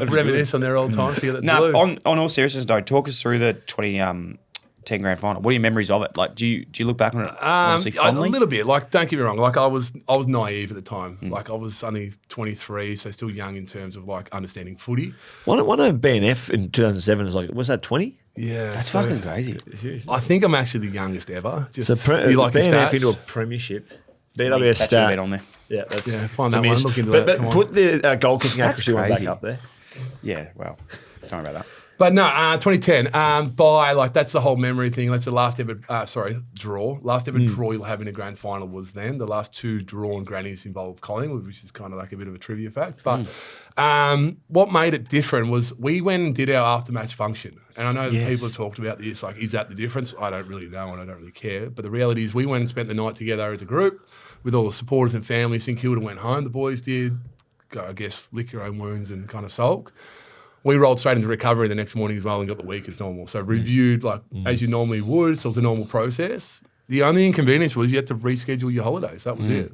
Reminisce on their old times to get the No, blues. on all seriousness though, talk us through the 2010 grand final. What are your memories of it? Like, do you look back on it honestly A fondly? little bit. Like, don't get me wrong. Like, I was naive at the time. Like, I was only 23, so still young in terms of like understanding footy. One of BNF in 2007 is like, was that 20? Yeah, That's so fucking crazy. I think I'm actually the youngest ever. Just So you like your BNF stats? into a premiership. BWS That should have been stat. on there. Yeah, that's Yeah, find it's that a one, miss. look into but, that, come But on. put the goal kicking That's accuracy one back crazy. up there. Yeah, well, sorry about that. But no, 2010. By like that's the whole memory thing. That's the last ever draw. Last ever draw you'll have in a grand final was then. The last two drawn grannies involved Collingwood, which is kind of like a bit of a trivia fact. But what made it different was we went and did our after match function. And I know that people have talked about this. Like, is that the difference? I don't really know, and I don't really care. But the reality is, we went and spent the night together as a group with all the supporters and family. St Kilda went home. The boys did. Go, I guess, lick your own wounds and kind of sulk. We rolled straight into recovery the next morning as well and got the week as normal. So reviewed like as you normally would. So it was a normal process. The only inconvenience was you had to reschedule your holidays. That was it.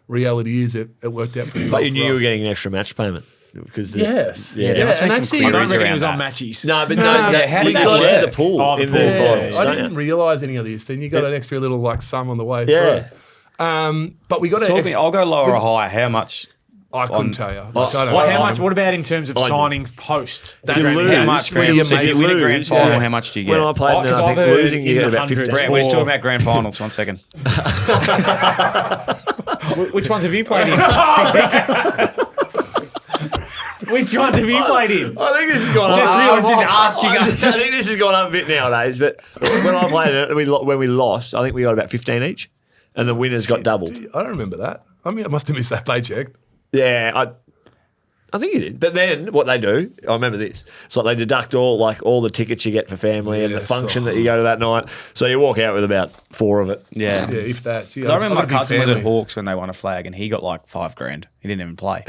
Reality is it worked out pretty well. But you knew for you were us. getting an extra match payment. Because Yes. Yeah. There must be and some actually, I don't queries reckon around it was on that. matchies. No, but yeah, how did you that share work? the pool Oh, the in pool. the Yeah, finals. I don't didn't you? realise any of this. Then you got an extra little like sum on the way Yeah. through. But we got Talk an me, extra, I'll go lower or higher. How much? I couldn't tell you. Like, I don't Well, know. how much? What about in terms of I know. signings post? If you lose, How much? when Grand, you so if you win a grand lose, final, yeah. how much do you When get? I played, Oh, 'cause I think I've heard losing, you in get the about 50. hundreds. Brett, we're just talking about grand finals. 1 second. Which ones have you played in? Which ones have you played in? I think this has gone Just up. me, I was just asking I us. think this has gone up a bit nowadays, but when I played it, when we lost, I think we got about 15 each, and the winners got doubled. I don't remember that. I mean, I must have missed that paycheck. Yeah, I think he did. But then what they do, I remember this. It's like they deduct all the tickets you get for family and the function that you go to that night. So you walk out with about 4 of it. Yeah. Yeah, if that. Because I remember my cousin was at Hawks when they won a flag and he got like $5,000. He didn't even play.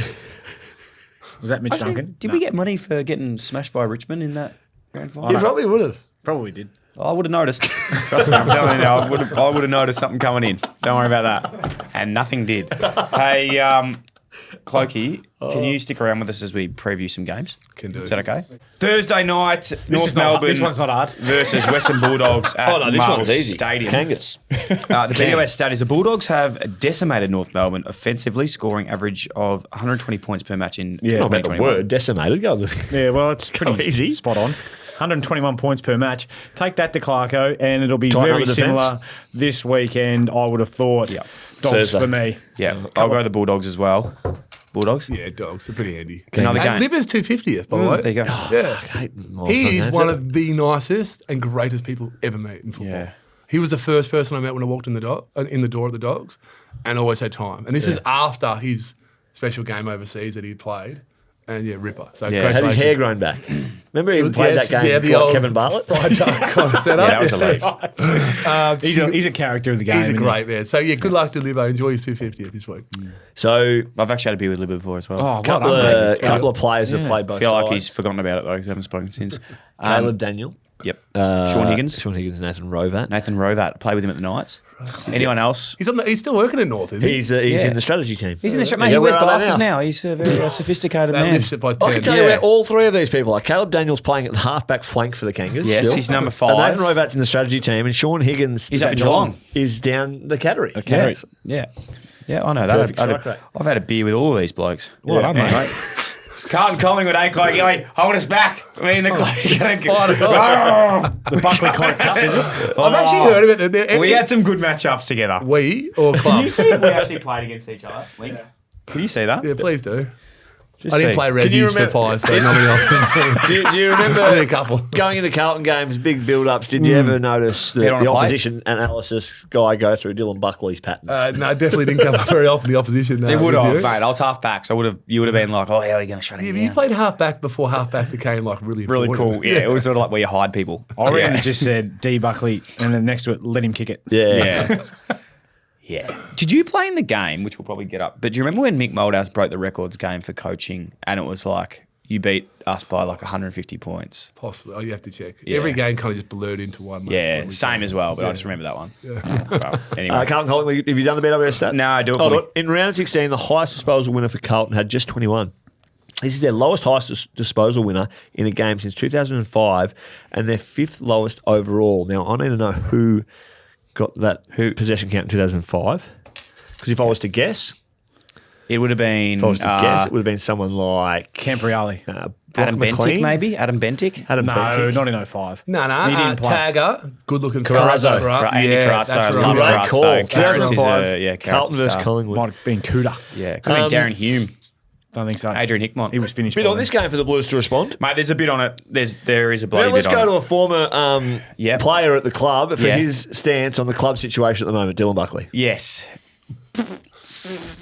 Was that Mitch Duncan? Did we get money for getting smashed by Richmond in that grand final? You probably would have. Probably did. I would have noticed. Trust me, I'm telling you now. I would have noticed something coming in. Don't worry about that. And nothing did. Hey, Clokey, can you stick around with us as we preview some games? Can do. Is that okay? Thursday night, North Melbourne. This one's not hard. Versus Western Bulldogs at This Marvel one's easy. Stadium. Kangas. The BOS stat is the Bulldogs have decimated North Melbourne offensively, scoring average of 120 points per match in Not about the 2021. word, decimated. Go on. Yeah, well, it's pretty easy. spot on. 121 points per match. Take that to Clarko, and it'll be very similar this weekend, I would have thought. Yeah. Dogs Thursday. for me. Yeah, I'll go the Bulldogs as well. Bulldogs? Yeah, Dogs. They're pretty handy. Another Hey, game. Libba's 250th, by the way. There you go. Yeah. He is one of the nicest and greatest people ever met in football. Yeah. He was the first person I met when I walked in the door of the Dogs, and always had time. And this is after his special game overseas that he played. And yeah, ripper. So Yeah. Had his congratulations. hair grown back. Remember he played that game the like old Kevin Bartlett? fried duck kind of setup. Yeah, that was hilarious. He's a character of the game. He's a isn't he? great man. So yeah, good luck to Libbo. Enjoy his 250th this week. So I've actually had a beer with Libba before as well. Oh, couple of players have played both I feel like sides. he's forgotten about it though. We haven't spoken since. Caleb Daniel. Yep. Sean Higgins. Nathan Rovat. Nathan Rovat. Played with him at the Knights. Anyone else? He's still working in North, isn't he? He's Yeah. in the strategy team. He's in the shop, mate. Yeah, He wears where are they glasses now? now. He's a very sophisticated They man. lifted it by 10. I can tell you Yeah. where all 3 of these people are. Caleb Daniel's playing at the halfback flank for the Kangas. Yes, still. he's number And 5. Nathan Rovat's in the strategy team, and Sean Higgins He's up in Geelong. is down the Cattery. Cattery. Yeah. Yeah, I know that. Perfect strike rate. I've had a beer with all of these blokes. Well done, mate. Carlton Collingwood, Cloke, hold us back. I mean, the Cloke. The Buckley Cloke Cup, is it? I've actually heard of it. We had some good matchups together. We or clubs? We actually played against each other. Link. Can you see that? Yeah, please do. Just I didn't see. play you Reggie's for remember- Pies, so not many often. Do you remember Only a couple. going into Carlton games, big build-ups? Did you ever notice the Bet on a play? opposition analysis guy go through Dylan Buckley's patterns? No, definitely didn't come up very often. The opposition. They would did have, you? mate. I was half back, so you would have been like, oh, how are you going to shut Yeah, him but you down? played halfback before halfback became like really Really important. cool. Yeah, it was sort of like where you hide people. I reckon it just said D. Buckley, and then next to it, let him kick it. Yeah. Yeah. Did you play in the game, which we'll probably get up, but do you remember when Mick Moldhouse broke the records game for coaching and it was like, you beat us by like 150 points? Possibly. Oh, you have to check. Yeah. Every game kind of just blurred into one. Yeah, same as well, but I just remember that one. Well, anyway. Carlton Collingwood, have you done the BWS stat? No, do it Oh, for me. look, in round 16, the highest disposal winner for Carlton had just 21. This is their lowest highest disposal winner in a game since 2005 and their 5th lowest overall. Now, I need to know who got that possession count in 2005. Because if I was to guess, It would have been it would have been someone like Campriali. Adam McLean? Bentic, maybe? Adam Bentic? Adam No, Bentic. not in 05. No, He didn't play. Tagger, good-looking Carrazzo. Andy Carrazzo, that's I right. love Great Carrazzo. call. Carrazzo's 2005, Carrazzo's Carlton versus star. Collingwood. Might have been Cuda. Yeah, could have been Darren Hume, Don't think so. Adrian Hickmont. He was finished. Bit by on then. this game for the Blues to respond. Mate, there's a bit on it. There is a bloody Now, let's bit go on to it. a former Yep. player at the club for Yeah. his stance on the club situation at the moment, Dylan Buckley. Yes.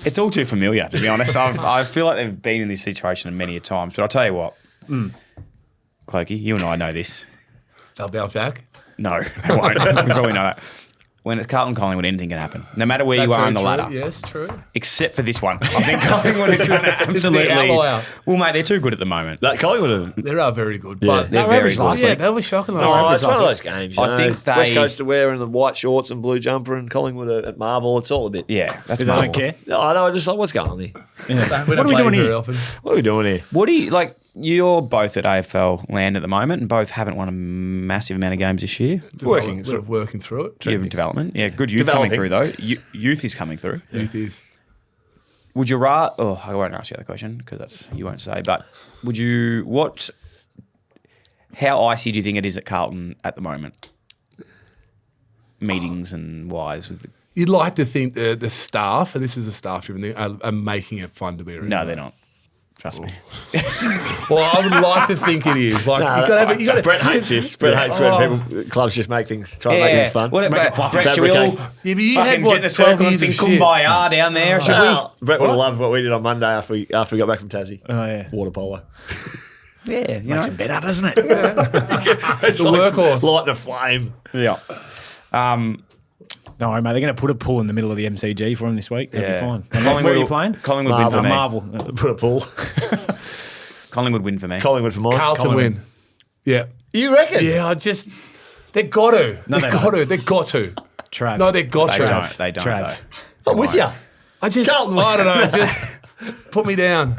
It's all too familiar, to be honest. I feel like they've been in this situation many a times. But I'll tell you what, Clokey, you and I know this. They'll bounce back. No, they won't. We probably know that. When it's Carlton Collingwood, anything can happen. No matter where you That's are very on the true. ladder. Yes, true. Except for this one. I think Collingwood are going to absolutely... outlier. Well, mate, they're too good at the moment. That Collingwood have. They are very good. Yeah. But They're very good. yeah, they were shocking last Oh, week. it's one of those games. You I know. think they- West Coast are wearing the white shorts and blue jumper, and Collingwood are at Marvel. It's all a bit. Yeah, that's They don't Marvel. care. No, I know. I just like what's going on here. We What don't are we play doing very here? often. What are we doing here? What do you like? You're both at AFL land at the moment, and both haven't won a massive amount of games this year. Working We're working through it. You're in development, yeah. Good youth Developing. coming through though. Youth is coming through. Youth is. Would you rather? Oh, I won't ask you that question because that's you won't say. But would you? What? How icy do you think it is at Carlton at the moment? Meetings and wise with. You'd like to think the staff, and this is a staff-driven thing, are making it fun to be around. No, they're not. Trust me. Well, I would like to think it is. Like, you got to. Brett hates this. Brett hates when clubs just make things, try and make things fun. What Make it about fluffy. Brett? Should we all Yeah, but you fucking had get in the 12 circle and years sing of shit. Kumbaya down there? Should Well, Brett would have loved what we did on Monday after we got back from Tassie. Oh, yeah. Water polo. we? Yeah, you know. Makes it better, doesn't it? It's The workhorse. Lighting a flame. Yeah. Don't worry, mate. They're going to put a pool in the middle of the MCG for him this week. They'll be fine. Collingwood Where are you will- playing? Collingwood win for me. Marvel. Put a pool. Collingwood win for me. Collingwood for mine. Carlton win. Yeah. You reckon? Yeah, they've got to. No, They've they got to. They've got to. Trav. No, they've got They to. don't. They don't. Trav. Though. I'm with you. I don't know. Just put me down.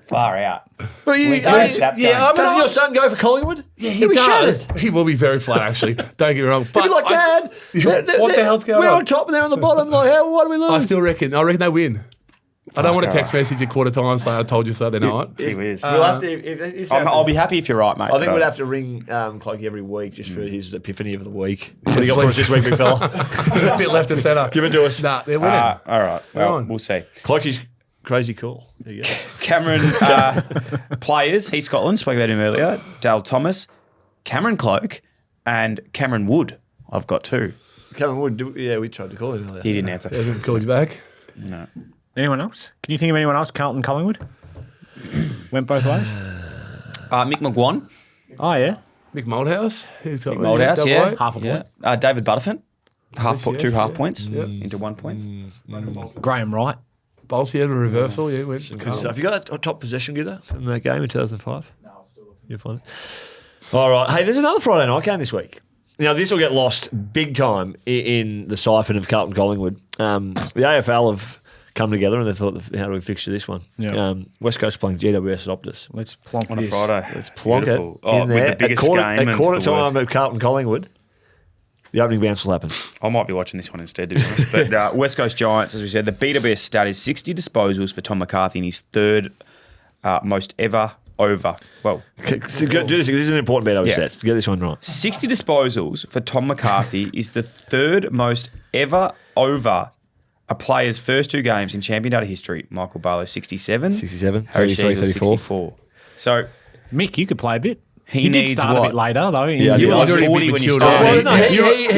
Far out. But you, Where's Chaps going? doesn't your son go for Collingwood? Yeah, He'll be does. shattered. He will be very flat, actually. Don't get me wrong. He'll But be like, Dad, What the hell's going we're on? on top and they're on the bottom. Like, why do we lose? I reckon they win. I don't want to text message a quarter time saying I told you so. They're not. Gee whiz. We'll have to, I'll be happy if you're right, mate. I think but- we'd have to ring Clokey every week just for his epiphany of the week. What do you got for us this week, big fella? A bit left of centre. Give it to us. Nah, they're winning. all right. Well, on. we'll see. Clokey's crazy cool. There you go. Cameron players. He's Scotland. Spoke about him earlier. Dale Thomas, Cameron Cloke, and Cameron Wood. I've got two. Cameron Wood, we tried to call him earlier. He didn't answer. Hasn't called you back. No. Anyone else? Can you think of anyone else? Carlton, Collingwood? Went both ways? Mick McGuan. Oh, yeah. Mick Moldhouse. Who's got Moldhouse, double yeah. eight. Half a point. Yeah. David Butterfin. Two yes, half yeah. points Yep. into 1 point. Graham Wright. Bolsey had a reversal. Yeah, went. Good stuff. You got that top possession getter from the game in 2005? No, I'm still looking. You're fine. All right. Hey, there's another Friday night game this week. Now, this will get lost big time in the siphon of Carlton Collingwood. The AFL have come together and they thought, how do we fixture this one? Yeah. West Coast playing GWS at Optus. Let's plonk On a this. Friday. Let's plonk Beautiful. it in with there. the biggest at quarter, game. at quarter and the time worst. at Carlton Collingwood, the opening bounce will happen. I might be watching this one instead, to be honest. But West Coast Giants, as we said, the BWS stat is 60 disposals for Tom McCarthy in his third most ever over. Well, So do this. This is an important bit I was Yeah. set. Get this one right. 60 disposals for Tom McCarthy is the third most ever over a player's first two games in champion data history. Michael Barlow, 67. 67, Harry 33, Sheezel, 34. 64. So Mick, you could play a bit. He you did needs start what? a bit later, though. Yeah, you were I like was already 40 when you matured started. already.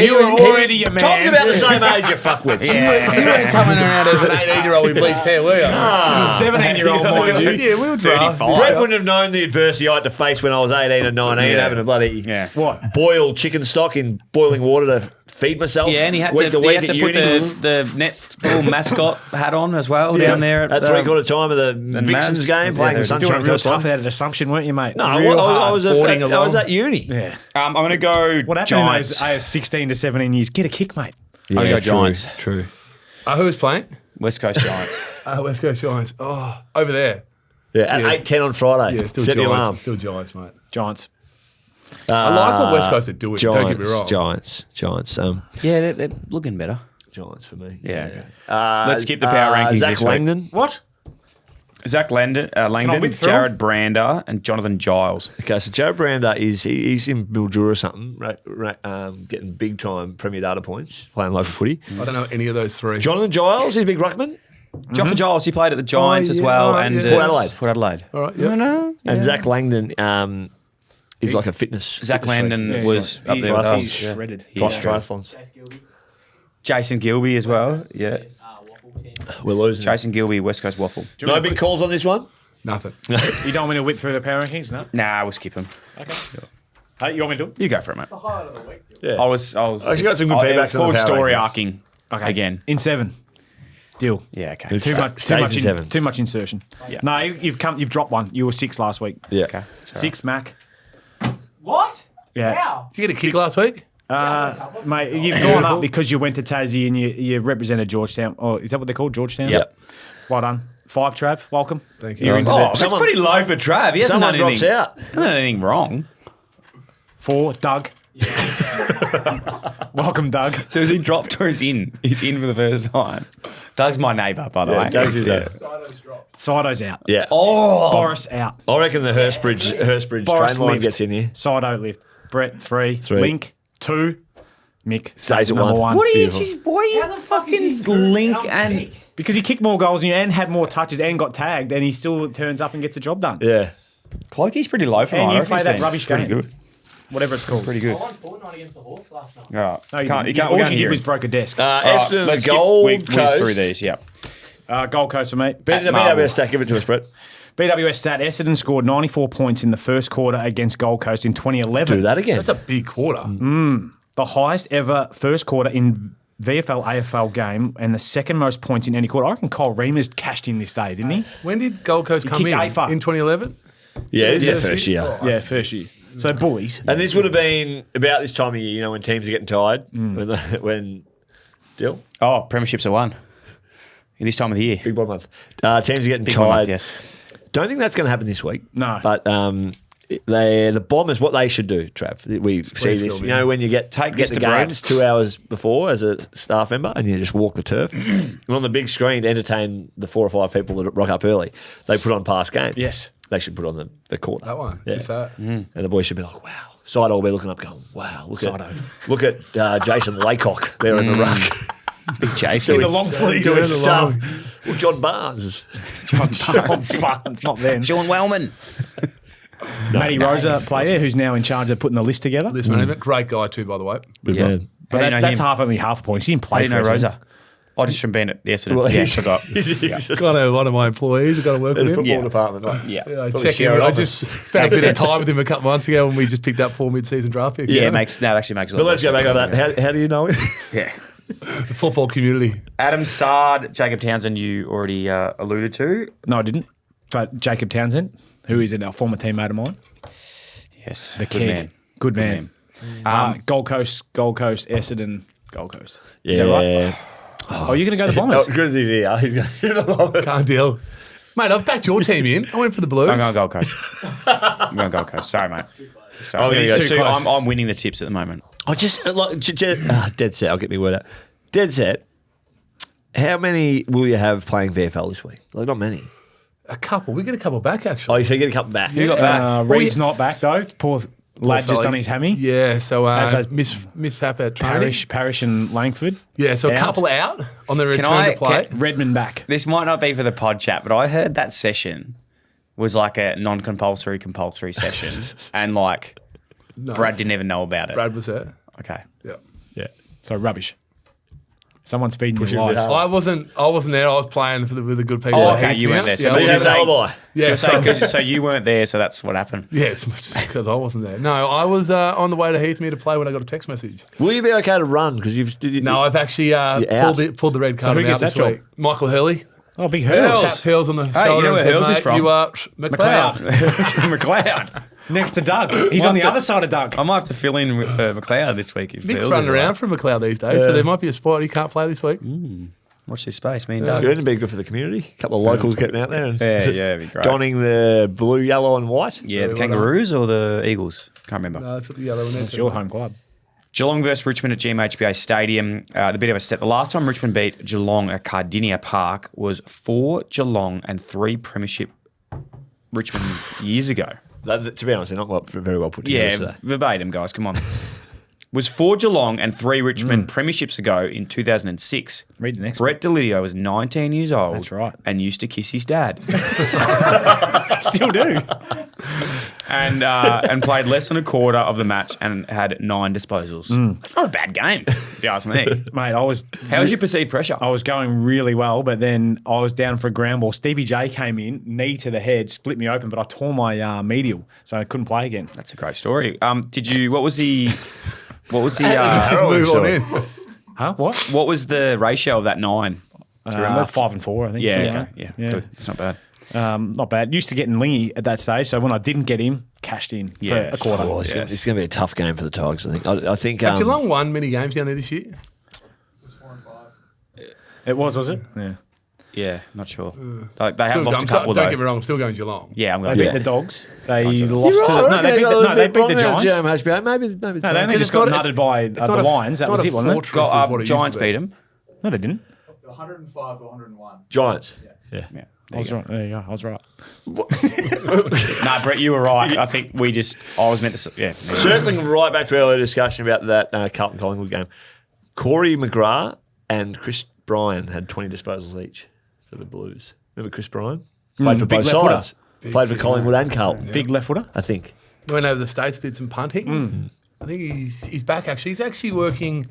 You were already a man. Tom's about the same age, you fuckwits. You weren't coming around as an 18-year-old with bleached hair, were you? 17-year-old, mind you. Yeah, we were 35. Brett wouldn't have known the adversity I had to face when I was 18 and 19, Yeah. having a bloody What? boiled chicken stock in boiling water to feed myself. Yeah, and he had week to, week put at uni. the Netball mascot hat on as well down there. At three-quarter time of the Vixens Mavs. game, playing Yeah, the they're Doing Sunshine it real Coast. tough out of Assumption, weren't you, mate? No, I Real was, hard. boarding I was along. at uni. Yeah. I'm going to go What happened Giants. in those 16 to 17 years? Get a kick, mate. I'm going to go Giants. True. Who was playing? West Coast Giants. West Coast Giants. Oh, over there. Yeah, at Yeah. 8:10 on Friday. Yeah, still Set the alarm. Giants. Still Giants, mate. Giants. I like what West Coast are doing. Don't get me wrong. Giants. Yeah, they're looking better. Giants for me. Yeah. Okay. Let's skip the power rankings Zach this week. Langdon. What? Zach Langdon, whip through Jared Brander, and Jonathan Giles. Okay, so Joe Brander he's in Mildura or something, getting big time Premier Data points, playing local footy. I don't know any of those three. Jonathan Giles, he's a big ruckman. Joffa Giles, he played at the Giants as yeah, well, right, and yeah. Port Adelaide. Port Adelaide. All right, yep. No. And Zach Langdon is like a fitness. Zach Landon Yeah, was he's up there with triathlons. us. He's shredded. He is Triathlons. Jason Gilby as well. Yeah. We're losing. Jason Gilby, West Coast Waffle. No big calls on this one? Nothing. You don't want me to whip through the power rankings? No? Nah, we'll skip him. Hey, you want me to do it? You go for it, mate. Yeah. I was. Actually got some good it feedback was on the called power story rankings. arcing again. In 7. Deal. Yeah, okay. It's- Too much. Stays in 7. Too much insertion. Yeah. No, you've dropped one. You were 6 last week. Yeah. Okay. 6, Mac. What? Yeah. How? Did you get a kick last week? Mate, you've gone up because you went to Tassie and you represented Georgetown. Or is that what they're called? Georgetown? Yep. Well done. 5, Trav. Welcome. Thank you. You're into Oh, that. that's pretty low for Trav. He hasn't Someone done drops anything. out. Hasn't done anything wrong. 4, Doug. Welcome, Doug. So is he dropped or is in? He's in for the first time. Doug's my neighbour, by the way. Doug's is Yeah. Sido's out. Yeah. Oh, Boris out. I reckon the Hurstbridge Boris train line lift. gets in here. Sido lift. Brett 3. 3. Link 2. Mick Stays at number one. one. What are you? Beautiful. Why are you fucking link and? Because he kicked more goals than you and had more touches and got tagged, and he still turns up and gets the job done. Yeah. Clokey's pretty low for And mine. you I reckon play he's that been rubbish pretty game. good. Whatever it's called. Pretty good. I won Fortnite against the Hawks last night. All right. No, you Can't, didn't. you can't, All we you can't did hear was him. broke a desk. Essendon, Let's the Gold whiz Coast. through these. Yeah. Gold Coast for me. The BWS stat, give it to us, Brett. BWS stat, Essendon scored 94 points in the first quarter against Gold Coast in 2011. Do that again. That's a big quarter. The highest ever first quarter in VFL AFL game and the second most points in any quarter. I reckon Cole Reamers cashed in this day, didn't he? When did Gold Coast come kicked in? AFA. In 2011? Yeah, this is Yeah, their first year. Oh, Yeah, first year. So bullies. And this would have been about this time of year, you know, when teams are getting tired. When Dyl? Oh, premierships are won. In this time of the year. Big boy month. Teams are getting Big one, tired. yes. Don't think that's going to happen this week. No. But the Bombers, what they should do, Trav, we see this. film, You know, when you get this the to Brad. games 2 hours before as a staff member and you just walk the turf. And on the big screen to entertain the 4 or 5 people that rock up early, they put on past games. Yes. They should put on the quarter. That one. Yeah. Just that. And the boys should be like, wow. Sido will be looking up going, wow, Sido. look at Jason Laycock there in the ruck. Big chase. In the long sleeves. Doing In the stuff. Well, John Barnes. It's not them. Sean Wellman. Matty Rosa player who's now in charge of putting the list together. List management. Great guy, too, by the way. Good Yeah. man. But How do you know that's him? only half a point. He didn't I play didn't know for us. Rosa. I just from being at the Essendon. Well, Yeah, he's- forgot. he's just Got a lot of my employees. I've got to work in with the him. football Yeah. department. Like, Yeah. Yeah, I Probably check share him. it I off. just spent a Makes bit of sense. time with him a couple months ago when we just picked up 4 mid-season draft picks. Yeah, you know? that actually makes a lot But let's go more back sense. over that. How do you know him? Yeah. The football community. Adam Sard, Jacob Townsend, you already alluded to. No, I didn't. But Jacob Townsend, who is a former teammate of mine. Yes. The good keg. man. Good man. Gold Coast, Essendon, Gold Coast. Is that right? Oh, you're going to go the Bombers? Because he's here. He's going to do the Bombers. Can't deal. Mate, I've backed your team in. I went for the Blues. I'm going Gold Coast. I'm going Gold Coast. Sorry, mate. Sorry. Oh, I'm, he's gonna go too Stu. close. I'm winning the tips at the moment. I just, like, dead set. I'll get me word out. Dead set. How many will you have playing VFL this week? Like, not many. A couple. We get a couple back, Oh, actually. you should get a couple back. You got back. Reed's not back, though. Poor lad just fella. done his hammy. Yeah, so As mishap at training. Parish and Langford. Yeah, so a out. couple out on the return I- to play. Redmond back. This might not be for the pod chat, but I heard that session was like a non-compulsory, compulsory session. And like, No, Brad didn't even know about it. Brad was there. Okay. Yeah. Yeah. So rubbish. Someone's feeding Pushing you a bit lies. hard. I wasn't there. I was playing with the good people. Oh, at okay, you Heathmere. weren't there. So Yeah, So you What have did an you say? alibi. yeah, So you weren't there, so that's what happened. yeah, it's because I wasn't there. No, I was on the way to Heathmere to play when I got a text message. Will you be okay to run? Because No, I've actually out. pulled the red card who out gets this that job? week. Michael Hurley. Oh, big hurls. Tapped Hills on the Hey, shoulder. you know where and said, Hills is "Mate, from?" You are McLeod. McLeod. Next to Doug. He's on the other side of Doug. I might have to fill in with McLeod this week. If Mick's Hills running is around right. for McLeod these days, so there might be a spot he can't play this week. Watch this space, me and It's Doug. good. It'd be good for the community. A couple of locals getting out there and Yeah, it'd be great. donning the blue, yellow, and white. Yeah, the Kangaroos or the Eagles? Can't remember. No, that's what the other one is. It's your home club. Geelong versus Richmond at GMHBA Stadium. The bit of a set. The last time Richmond beat Geelong at Cardinia Park was 4 Geelong and 3 Premiership Richmond years ago. To be honest, they're not very well put Yeah, together. verbatim, guys. Come on. Was 4 Geelong and 3 Richmond Premierships ago in 2006. Read the next Brett Delidio was 19 years old. That's right. And used to kiss his dad. Still do. and played less than a quarter of the match and had 9 disposals. That's not a bad game, if you ask me. Mate, I was How was your perceived pressure? I was going really well, but then I was down for a ground ball. Stevie J came in, knee to the head, split me open, but I tore my medial, so I couldn't play again. That's a great story. What was the Just move on in. Huh? What? what was the ratio of that 9? Do you remember? 5 and 4, I think. Yeah, something okay. like Yeah, that. good. It's not bad. Not bad. Used to getting Lingy at that stage, so when I didn't get him, cashed in Yes. for a quarter. Oh, it's going to be a tough game for the Tigers, I think. I think Have Geelong won many games down there this year? It was it? Yeah. Yeah, not sure. Like, they have Still, lost a I'm couple, don't though. get me wrong, I'm still going Geelong. Yeah, I'm They going beat to the Dogs. They You're lost right, to no, they beat the Giants. GMHBA. Maybe No, they it's only Because just got it's nutted by it's the not a- Lions. That it's was not a it, wasn't it? fortress is what it used to Giants be. beat them. No, they didn't. 105 to 101. Giants. Yeah. Yeah. I was right. There you go. I was right. Nah, Brett, you were right. I think I was meant to. Yeah. Circling right back to earlier discussion about that Carlton Collingwood game, Corey McGrath and Chris Bryan had 20 disposals each for the Blues. Remember Chris Bryan? Played for big both left sides. Played for Collingwood and Carlton. Big left footer. I think. Went over the States, did some punting. I think he's back, actually. He's actually working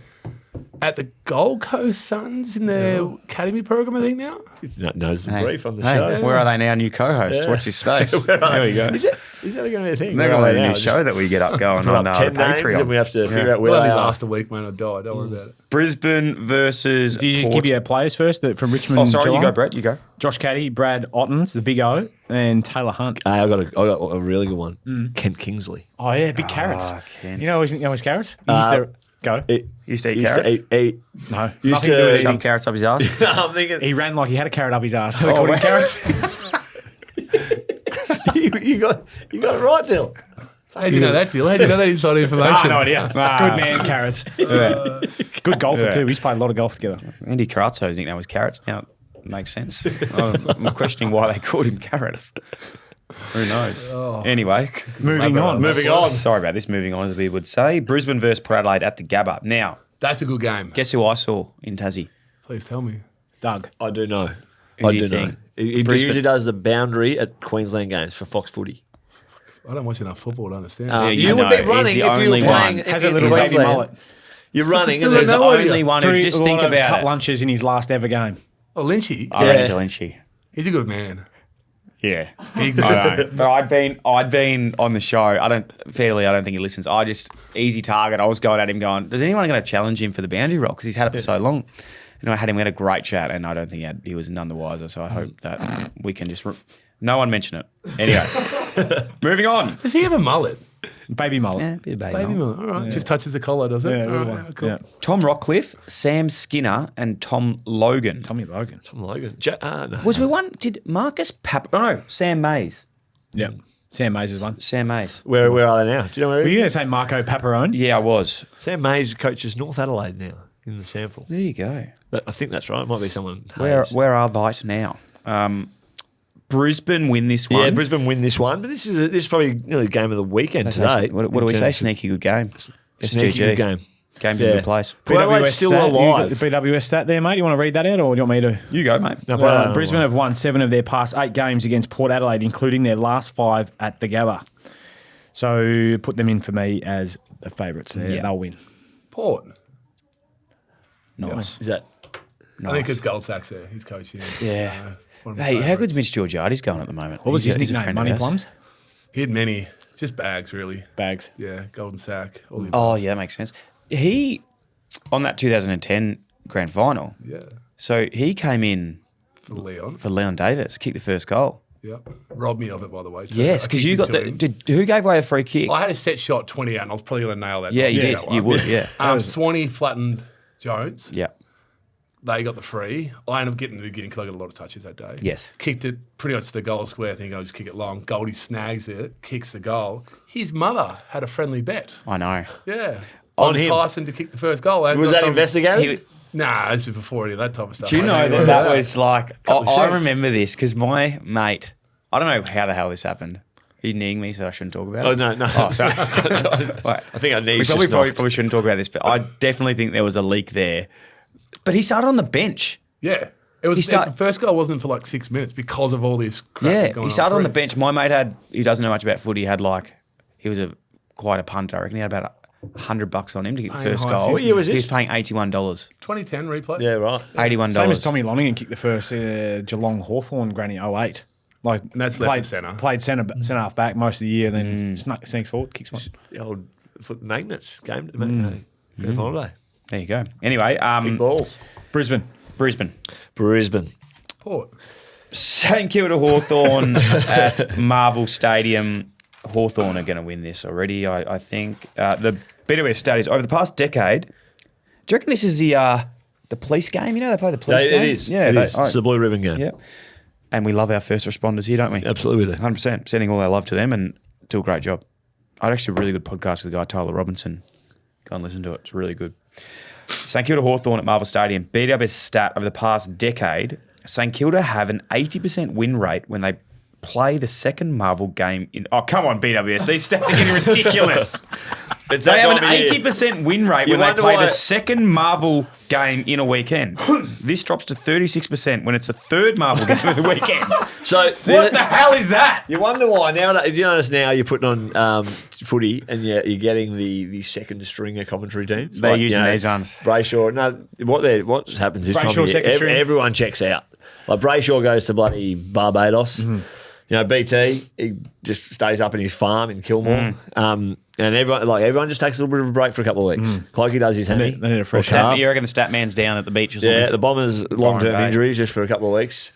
at the Gold Coast Suns in their academy program, I think, now. He knows the brief on the show. Where are they now? New co-host. Yeah. Watch his space. There we go. Is that going to be a thing? They're Where going are to they a now? new show that we get up going Put on up the 10 names and we Patreon. have to figure out where Well, they only are. last a week, man. I died. Don't worry about it. Brisbane versus Did you Port. give your players first from Richmond? Oh, sorry, Geelong? you go, Brett. You go. Josh Caddy, Brad Ottens, the big O, and Taylor Hunt. Hey, I got a really good one. Kent Kingsley. Oh yeah, big carrots. Kent. You know his carrots? He used to go. Used to eat Used carrots. to eat. No, Used nothing to do with to eating. Shove carrots up his ass. I'm thinking He ran like he had a carrot up his ass. So they called him carrots. you got it right, Dyl. How do you know that, Dyl? How do you know that inside information? No idea. Good man, carrots. Good golfer too. He's played a lot of golf together. Andy Carazzo's nickname was Carrots. Now it makes sense. I'm questioning why they called him Carrots. Who knows? Anyway, Moving on. Sorry about this. Moving on, as we would say. Brisbane versus Port Adelaide at the Gabba. Now, That's a good game. guess who I saw in Tassie? Please tell me. Doug. I do know. Who I do you do know. think? He Brisbane. usually does the boundary at Queensland games for Fox Footy. I don't watch enough football to understand. You would know, be he's running the if you were only playing. one. Has a little in baby Queensland. mullet. You're running, still and there's don't The know idea. only one who just think cut about it. lunches in his last ever game. Oh, Lynchy. I reckon Lynchy. He's a good man. Yeah, big. I know. But I'd been on the show. I don't think he listens. I just easy target. I was going at him, going, "Is anyone going to challenge him for the boundary roll? Because he's had it for so long." And I had him. We had a great chat, and I don't think he was none the wiser. So I hope that we can just. No one mention it. Anyway, moving on. Does he have a mullet? Baby mullet. Yeah, bit of baby Baby mullet. mullet. All right. Just touches the collar, does it? Yeah, All little right, one. cool. Yeah. Tom Rockcliffe, Sam Skinner, and Tom Logan. Tommy Logan. Tom Logan. No. Was we one? Did Marcus Sam Mays. Yep. Sam Mays is one. Sam Mays. Where are they now? Do you know where Were he you is? going to say Marco Paparone? Yeah, I was. Sam Mays coaches North Adelaide now in the sample. There you go. I think that's right. It might be someone. Where Hayes. are they now? Brisbane win this one. Yeah, Brisbane win this one, but this is probably the game of the weekend today. What do we say? Sneaky good game. Sneaky SGG. good game. Game's in a good place. Port Adelaide's still stat. alive. You got the BWS stat there, mate? You want to read that out or do you want me to? You go, mate. No, Port Adelaide Brisbane have won 7 of their past 8 games against Port Adelaide, including their last 5 at the Gabba. So put them in for me as the favourites. Yeah. They'll win. Port. Nice. Is that? I think it's Goldsack's there. He's coaching. Yeah. One of my Hey, how favourites. good's Mitch Georgiades going at the moment? What was his He's a nickname? friend of Money ours. Plums? He had many. Just bags, really. Bags. Yeah, golden sack. All the Oh, yeah, that makes sense. He, on that 2010 grand final, yeah. so he came in For Leon. for Leon Davis, kicked the first goal. Yep. Robbed me of it, by the way. Yes, I because kicked you it got to him. who gave away a free kick? I had a set shot 20 out, and I was probably going to nail that. Yeah, you did. That You one. would, yeah. Swanee flattened Jones. Yeah. They got the free. I ended up getting it again because I got a lot of touches that day. Yes. Kicked it pretty much to the goal square. I think I'll just kick it long. Goldie snags it, kicks the goal. His mother had a friendly bet. I know. Yeah. On On him. Tyson to kick the first goal. And Was got that some- investigated? Nah, this is before any of that type of stuff. Do you know I that knew that was like, Couple of I shakes. remember this because my mate, I don't know how the hell this happened. Are you kneeing me so I shouldn't talk about it? Oh no. Oh, sorry. Wait. I think I need. We probably shouldn't talk about this, but I definitely think there was a leak there. But he started on the bench. Yeah. It was the first goal wasn't for like 6 minutes because of all this crap. Yeah, going he started on the pre. bench. My mate he doesn't know much about footy, he was quite a punter. I reckon he had about $100 on him to get the Paying first high goal. 50s. What year was He this? was paying $81. 2010 replay. Yeah, right. $81. Same as Tommy Lonergan kicked the first Geelong Hawthorn granny 08. Like And that's left to centre. Played centre half back most of the year, then sneaks forward, kicks one. The old foot magnets game. Grand final day. There you go. Anyway, Big balls. Brisbane. Brisbane. Port. St Kilda Hawthorn at Marvel Stadium. Hawthorn are going to win this already, I think. The BWS studies over the past decade. Do you reckon this is the police game? You know, they play the police game? It is. Yeah, it is. It's the blue ribbon game. yeah. And we love our first responders here, don't we? Absolutely we do. 100%. Sending all our love to them and do a great job. I had actually a really good podcast with the guy, Tyler Robinson. Go and listen to it. It's really good. St Kilda Hawthorn at Marvel Stadium. BWS stat over the past decade. saying Kilda have an 80% win rate when they play the second Marvel game in. Oh, come on, BWS. These stats are getting ridiculous. It's They that have time an of year. 80% win rate You when they wonder play why- the second Marvel game in a weekend. This drops to 36% when it's the third Marvel game of the weekend. So What the hell is that? You wonder why now. Do you notice now you're putting on footy and you're getting the second stringer commentary teams? They're using these ones. Brayshaw. No, what happens this time Brayshaw of year? second string. Everyone checks out. Like Brayshaw goes to bloody Barbados. Mm-hmm. You know, BT he just stays up in his farm in Kilmore. And everyone just takes a little bit of a break for a couple of weeks. Clokey does his hemi. They need a fresh Or calf. You reckon the stat man's down at the beach or something? Yeah, the Bombers' long-term Bay. injuries just for a couple of weeks.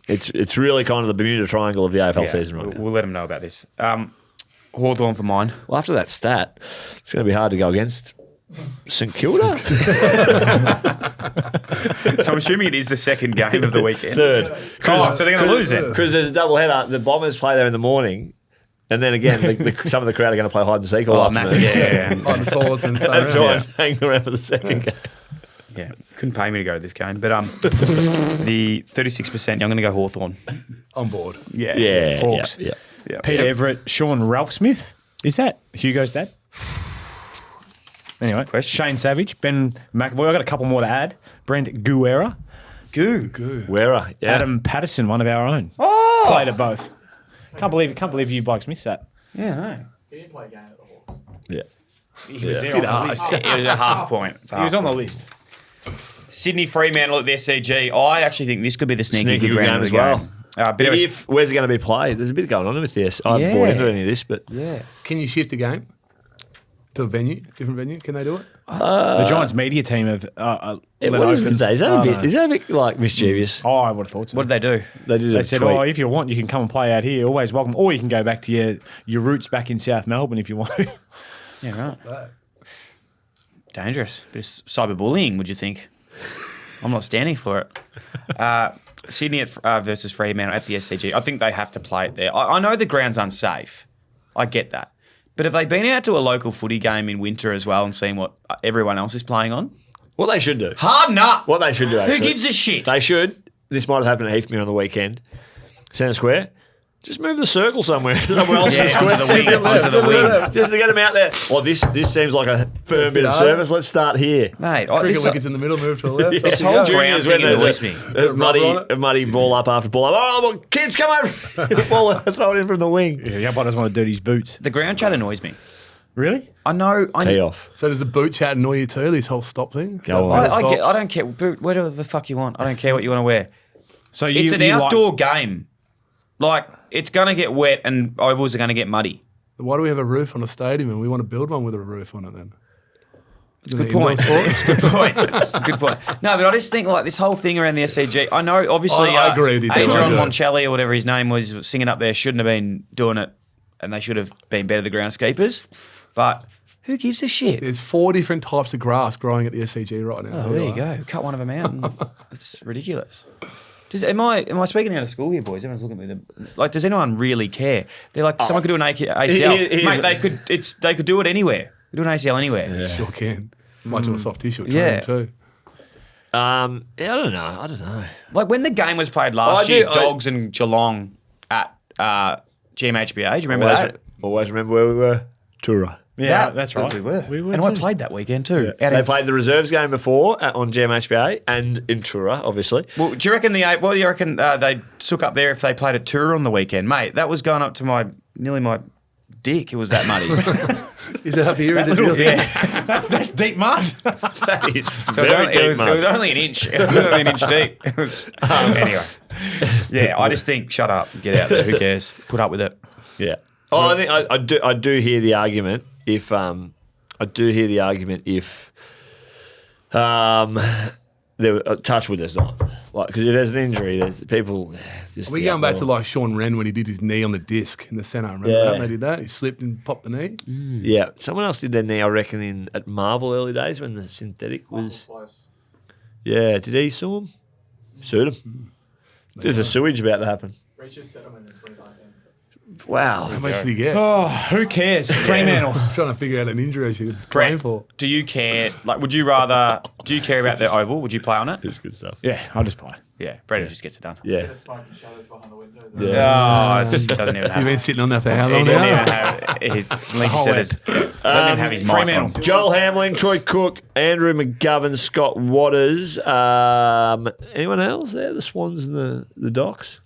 It's really kind of the Bermuda Triangle of the AFL season right now. We'll let them know about this. Hawthorn for mine. Well, after that stat, it's going to be hard to go against St Kilda. So I'm assuming it is the second game of the weekend. Third. Oh, so they're going to lose it. Because there's a double header. The Bombers play there in the morning, and then again, some of the crowd are going to play hide and seek all Mack, afternoon. yeah. On the toilets and stuff. And Giants hanging around for the second game. Yeah, couldn't pay me to go to this game. But the 36%, I'm going to go Hawthorn. On board. Yeah. Hawks. Yeah. Peter Everett, Sean Ralph Smith. Is that Hugo's dad? Anyway, Shane Savage, Ben McAvoy. I've got a couple more to add. Brent Guerra. Where? Yeah. Adam Patterson, one of our own. Oh! Played at both. Can't believe you blokes missed that. Yeah, no. He didn't play a game at the Hawks. Yeah. He was there Bit on the harsh. list. It was a half point. It's a He was half on the point. list. Sydney Fremantle at the SCG. I actually think this could be the sneaky Sneaky good good round game of the as game. well. Bit of a- Where's it going to be played? There's a bit going on with this. I haven't Yeah. bought into any of this, but yeah. Can you shift the game to a different venue? Can they do it? The Giants media team have what let is open. with that? Is that, Oh, a bit, no. is that a bit like mischievous? Oh, I would have thought so. What did they do? They did They a said, tweet. "Oh, if you want, you can come and play out here. Always welcome. Or you can go back to your roots back in South Melbourne if you want." Yeah, right. Dangerous. Bit of cyberbullying, would you think? I'm not standing for it. Sydney versus Fremantle at the SCG. I think they have to play it there. I know the ground's unsafe. I get that. But have they been out to a local footy game in winter as well and seen what everyone else is playing on? What they should do. Harden up! What they should do, actually. Who gives a shit? They should. This might have happened at Heathmere on the weekend. Centre Square. Just move the circle somewhere else in the square. onto the wing, onto the wing. Just to get them out there. Well, this seems like a firm bit of service. Let's start here. Mate, Cricket this, wickets in the middle, move to the left. this Off you whole go. ground Juniors, when thing there's annoys me. a muddy ball up after ball up. Oh, well, kids, come over. Ball, throw it in from the wing. Yeah, the umpire doesn't want to dirty his boots. The ground chat annoys me. Really? I know. Tee off. So does the boot chat annoy you too, this whole stop thing? Go on. I don't care. Whatever the fuck you want. I don't care what you want to wear. So It's an outdoor game. Like, it's going to get wet and ovals are going to get muddy. Why do we have a roof on a stadium and we want to build one with a roof on it then? Good point. It's a good point. It's a good point. No, but I just think like this whole thing around the SCG. I know, obviously, I agree with you, Dyl. Adrian I do. Moncelli or whatever his name was singing up there shouldn't have been doing it, and they should have been better the groundskeepers. But who gives a shit? There's 4 different types of grass growing at the SCG right now. Oh, there you go. Cut one of them out. And it's ridiculous. Am I speaking out of school here, boys? Everyone's looking at me. Like, does anyone really care? They're like, someone could do an ACL. Mate, they could do it anywhere. We do an ACL anywhere. Sure can. Might do a soft tissue at Yeah. training too. I don't know. Like when the game was played last I year, do- Dogs and Geelong at GMHBA. Do you remember that? Always remember where we were. Tura. Yeah, that's right. We were. We were and I too. played that weekend too. Out They in- played the reserves game before on GMHBA and in Tura, obviously. Well, do you reckon they took up there if they played a tour on the weekend, mate? That was going up to nearly my dick. It was that muddy. Is it up here? Is it yeah. That's deep mud. That is So it was only an inch. It was only an inch deep. It was, anyway. Yeah, I just think, shut up, get out there. Who cares? Put up with it. Yeah. Oh, I think I do hear the argument if there touch wood there's not, like, because if there's an injury, there's people. Just we the going back to uproar. like Sean Wren when he did his knee on the disc in the centre. Remember Yeah. that? They did that. He slipped and popped the knee. Yeah, someone else did their knee, I reckon, at Marvel early days when the synthetic was. Close. Yeah, did he sue him? Sued him. There's a sewage about to happen. Breaches settlement in 2019. Wow. How much did he get? Oh, who cares? Fremantle. I'm trying to figure out an injury I should train for. Do you care? Like, do you care about the oval? Would you play on it? It's good stuff. Yeah, I'll just play. Yeah, Brady just gets it done. Yeah. Smoking shadows behind the window. Oh, it doesn't even have. You've been sitting on that for how He long doesn't even now? have. Linky said doesn't even have his mic on. Fremantle. Joel Hamling, Troy Cook, Andrew McGovern, Scott Waters. Anyone else there? The Swans and the Docks?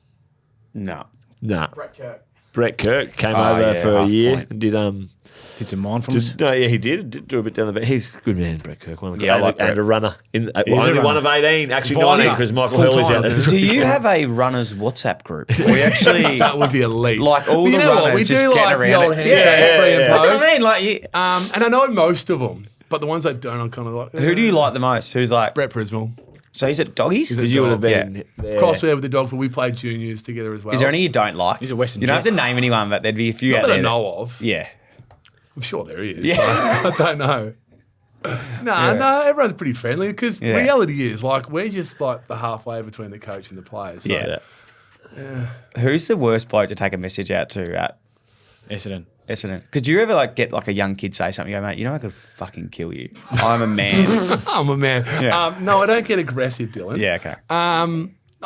No. Nah. Brett Kirk. Brett Kirk came Oh, over yeah, for a half year point. and did some mindfulness. no, yeah, he did do a bit down the back. He's a good man, Brett Kirk. One of the Yeah, I like and Brett. a runner. a Only runner. one of 18, actually Vital. 19 because Michael Full Hurley's out time. there. Do you have a runners WhatsApp group? We actually That would be elite. like all But you the know what? runners We just do get like around the old it. handshake, pre and That's post. what I mean. Like, And I know most of them, but the ones I don't, I'm kind of like. who do you like the most? Who's like? Brett Prismal. So he's at Doggies. He's at Because you would have Yeah. been there. Crossed there with the Dogs, but we played juniors together as well. Is there any you don't like? He's a Western You don't have Jet. to name anyone, but there'd be a few Not out that there. I know of. Yeah. I'm sure there is. Yeah. but I don't know. No, everyone's pretty friendly because Yeah. reality is like we're just like the halfway between the coach and the players. So Yeah. Who's the worst bloke to take a message out to at Essendon. Essendon? Could you ever like get like a young kid say something? You go, mate, you know I could fucking kill you. I'm a man. I'm a man. Yeah. No, I don't get aggressive, Dylan. Yeah, okay.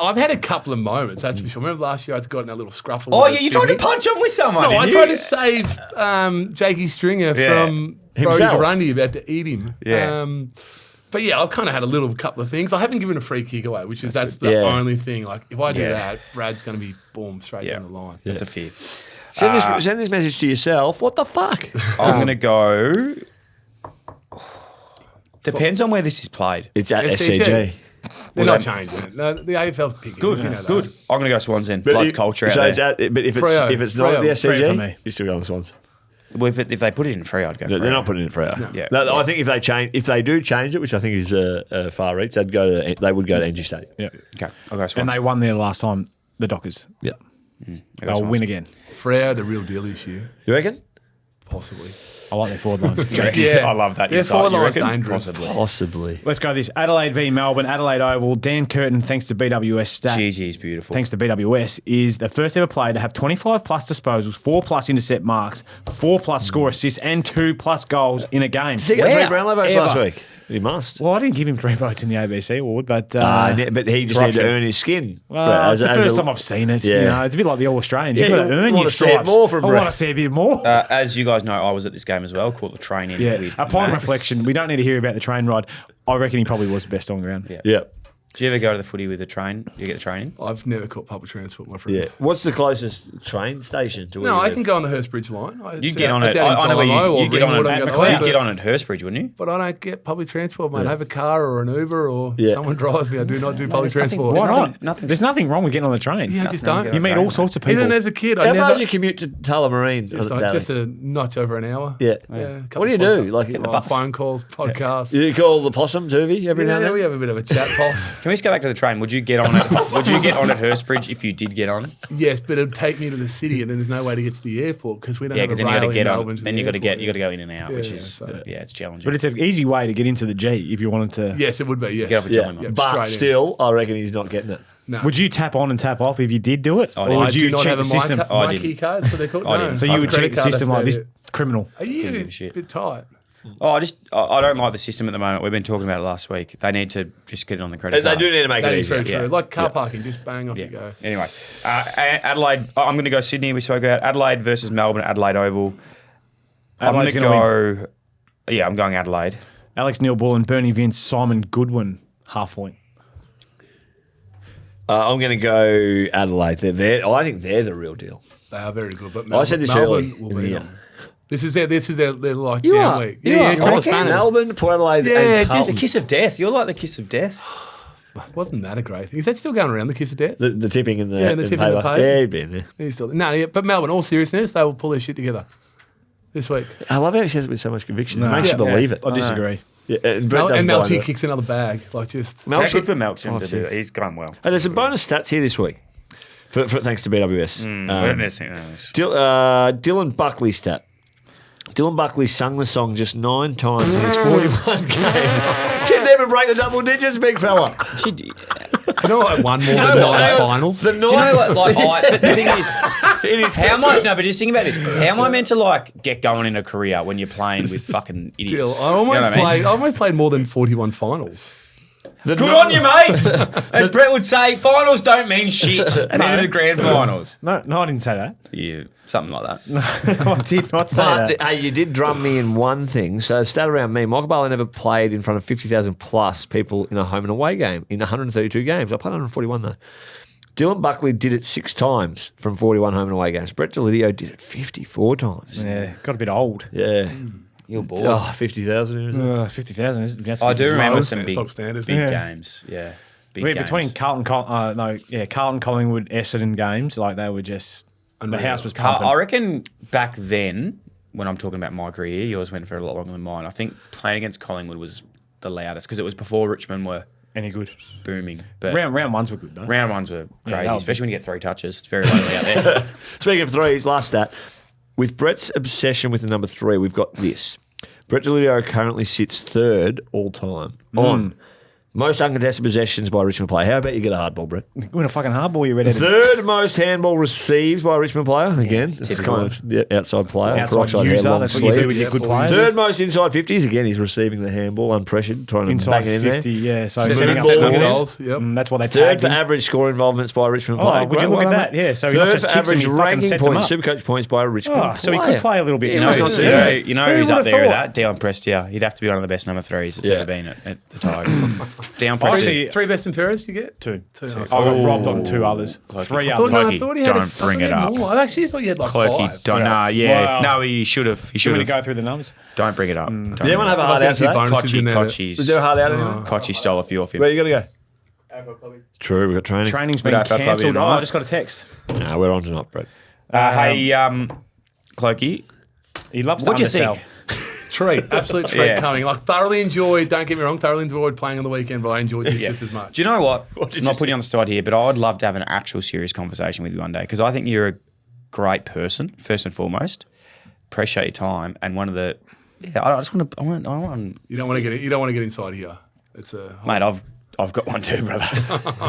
I've had a couple of moments, that's for sure. Remember last year I got in that little scruffle. Oh with yeah, you tried to Sydney? punch on with someone. No, I didn't tried you? to save Jakey Stringer Yeah. from Brody Himself. Grundy about to eat him. Yeah. But yeah, I've kind of had a couple of things. I haven't given a free kick away, which is that's the Yeah. only thing. Like if I do Yeah. that, Brad's going to be boom straight Yeah. down the line. That's a fear. Send this message to yourself. What the fuck? I'm gonna go. Depends on where this is played. It's at SCG. SCG. They're not changing it. No, the AFL's picking. Good, You know that. good. I'm gonna go Swans then. But Blood it- culture out so there. it's at, but if it's Freo. if it's not at the Freo. SCG, Freo for me. you still go on the Swans. Well, if they put it in free, I'd go. They're Freo. not putting it in Freo. Yeah. No, I think if they do change it, which I think is a far reach, they would go to NG Stadium. Yeah. Okay, I'll go Swans. And they won there last time, the Dockers. Yeah. I'll go They'll Swans. win again. Freo, the real deal this year, You reckon? possibly. I like their forward line. Yeah, I love that. Yeah, insight. forward You line's reckon? dangerous. Possibly. Possibly. Let's go this. Adelaide v Melbourne, Adelaide Oval. Dan Curtin, thanks to BWS Stat. GG is beautiful. Thanks to BWS, is the first ever player to have 25 plus disposals, 4 plus intercept marks, 4 plus score assists, and 2 plus goals in a game. Did he get 3 Brownlow votes Ever. last week? He must. Well, I didn't give him 3 votes in the ABC award, but But he just needed to corruption. earn his skin. well, it's the first time I've seen it. Yeah. You know, it's a bit like the All Australians. Yeah, You've got to you earn wanna your see it stripes. more from I Brett. want to see a bit more. As you guys know, I was at this game as well. Caught the train in. with Upon Max. reflection, we don't need to hear about the train ride. I reckon he probably was the best on ground. Yeah. Yeah. Do you ever go to the footy with a train? You get the train in? I've never caught public transport, my friend. Yeah. What's the closest train station to where No, you I live? can go on the Hurstbridge line. You get on it. I know where you get on at it. McLeod. You'd get on at Hurstbridge, wouldn't you? But I don't get public transport, mate. I have a car or an Uber or Yeah. someone drives me. I do not do public there's nothing- transport. Why There's not? There's nothing wrong with getting on the train. Yeah, I just Nothing don't. You meet all sorts of people. Even as a kid, How I far never. does you commute to Tullamarine? Just a notch over an hour. Yeah. Yeah, What do you do? Like phone calls, podcasts. you call the possum, Tuvey, every now and Yeah, then? we have a bit of a chat, boss. Can we just go back to the train? Would you get on it? Would you get on at Hurstbridge if you did get on it? Yes, but it'd take me to the city, and then there's no way to get to the airport because we don't Yeah, have a because then you got rail to in get Melbourne on. to Then the you got to airport. get you got to go in and out, which Yeah, is so- yeah, it's challenging. But it's an easy way to get into the G if you wanted to. Yes, it would be. Yes. Get off a Yeah. John Wayne. But straight in. still, I reckon he's not getting it. No. Would you tap on and tap off if you did do it? I Or didn't. would I you do not check have the a system? I my didn't. key card, so they're called. I No. didn't. So you would Credit treat the card, system that's like this about it. criminal? Are you give a a shit. bit tight? Oh, I don't like the system at the moment. We've been talking about it last week. They need to just get it on the credit They card. do need to make That it is very easier. true. Yeah. Like car parking, just bang off Yeah. you go. Anyway, Adelaide. I'm going to go Sydney. We spoke about Adelaide versus Melbourne. Adelaide Oval. Adelaide's I'm gonna going to go. Yeah, I'm going Adelaide. Alex Neil-Bullen, Bernie Vince, Simon Goodwin, half point. I'm going to go Adelaide. I think they're the real deal. They are very good, but I said this Melbourne early will in the beat year. them. This is their like You down are. week. You Yeah, are. yeah, I Cross reckon Bannon. Melbourne, Port Adelaide, Yeah, and just Carlton. The kiss of death. You're like the kiss of death. Wasn't that a great thing? Is that still going around, the kiss of death? The tipping in the Yeah, the tipping in the paper. paper. Yeah, he'd be in there. He's still, no, yeah, but Melbourne, all seriousness, they will pull their shit together this week. I love how he says it with so much conviction. It No. makes you Yeah. believe it. I disagree. Yeah, and Brett does And blind Melchi it. kicks another bag, like just. Melchi- Good for Melksham Oh, to do jeez. it. He's going well. Hey, there's some bonus stats here this week, for thanks to BWS. Dylan Buckley stat. Dylan Buckley sung the song just 9 times in his 41 games. Didn't even break the double digits, big fella. Do Do you know what? One more than 9 finals. The you know what? Like, but the thing is, in how am I? No, but just think about this. How am I meant to like get going in a career when you're playing with fucking idiots? Still, I You know what I mean? almost played more than 41 finals. Good on you, mate. As Brett would say, finals don't mean shit. And neither do grand finals. No, I didn't say that. Yeah, something like that. I did not say that. But you did drum me in one thing. So stat around me, Michael Barlow never played in front of 50,000 plus people in a home and away game in 132 games. I played 141 though. Dylan Buckley did it 6 times from 41 home and away games. Brett Delidio did it 54 times. Yeah, got a bit old. Yeah. You're bored. Oh, 50,000. 50,000. That's I do remember low. some big, Stock standard. big Yeah. games. Yeah. Big Wait, games. between Carlton, Collingwood, Essendon games, like they were just the house was pumping. I reckon back then, when I'm talking about my career, yours went for a lot longer than mine. I think playing against Collingwood was the loudest because it was before Richmond were Any good? booming. But Round ones were good though. round ones were crazy, that was especially when you get 3 touches. It's very lonely out there. Speaking of threes, last stat. With Brett's obsession with the number 3, we've got this. Brett Delidio currently sits 3rd all time on most uncontested possessions by a Richmond player. How about you get a hardball, Brett? Win a fucking hardball, you redheaded. 3rd most handball received by a Richmond player. Again, it's typical. kind of outside player. Outside peroxide hair, user, long that's what you sleeve. do with your good players. 3rd most inside 50s. Again, he's receiving the handball unpressured, trying to Inside bang it in 50, yeah. So setting Setting up ball scores. goals. Yep. That's what they there. 3rd tagged for him. average score involvements by a Richmond player. Oh, would you Great, look at well that? done, Yeah, so he not 3rd just for kicks him, average he fucking ranking sets him points, up. Supercoach points by a Richmond Oh, so he player. could play a little bit. You know, That's who's, not you, too know, bad. you know Who who's would up have there with thought? that? Dion Prestia. He'd have to be one of the best number 3s that's Yeah. ever been at the Tigers. Dion Actually, Prestia. 3 best and fairest you get? Two. Two. I got robbed on 2 others. 3 I thought, others. no, I Clokey, thought he had don't bring it up. more. I actually thought he had like Clokey, 5. don't. Wow. No, he should have. He Should should we go have. through the numbers? Don't bring it up. Don't Did anyone have a hard out today? Kochi's. Is there a hard out anymore? Kochi stole a few off him. Where you got to go? True, we've got training. Training's Good been AFL club cancelled. Oh, tonight. I just got a text. No, we're on tonight, Brett. Hey, Clokey, He loves to what'd you undersell. think? Treat, absolute treat Yeah. coming. Like thoroughly enjoyed. Don't get me wrong, thoroughly enjoyed playing on the weekend, but I enjoyed this just as much. Do you know what? I'm not putting you on the spot here, but I'd love to have an actual serious conversation with you one day because I think you're a great person, first and foremost. Appreciate your time, and one of the I just want to. I want. You don't want to get. You don't want to get inside here. It's a Mate, I've got one too, brother.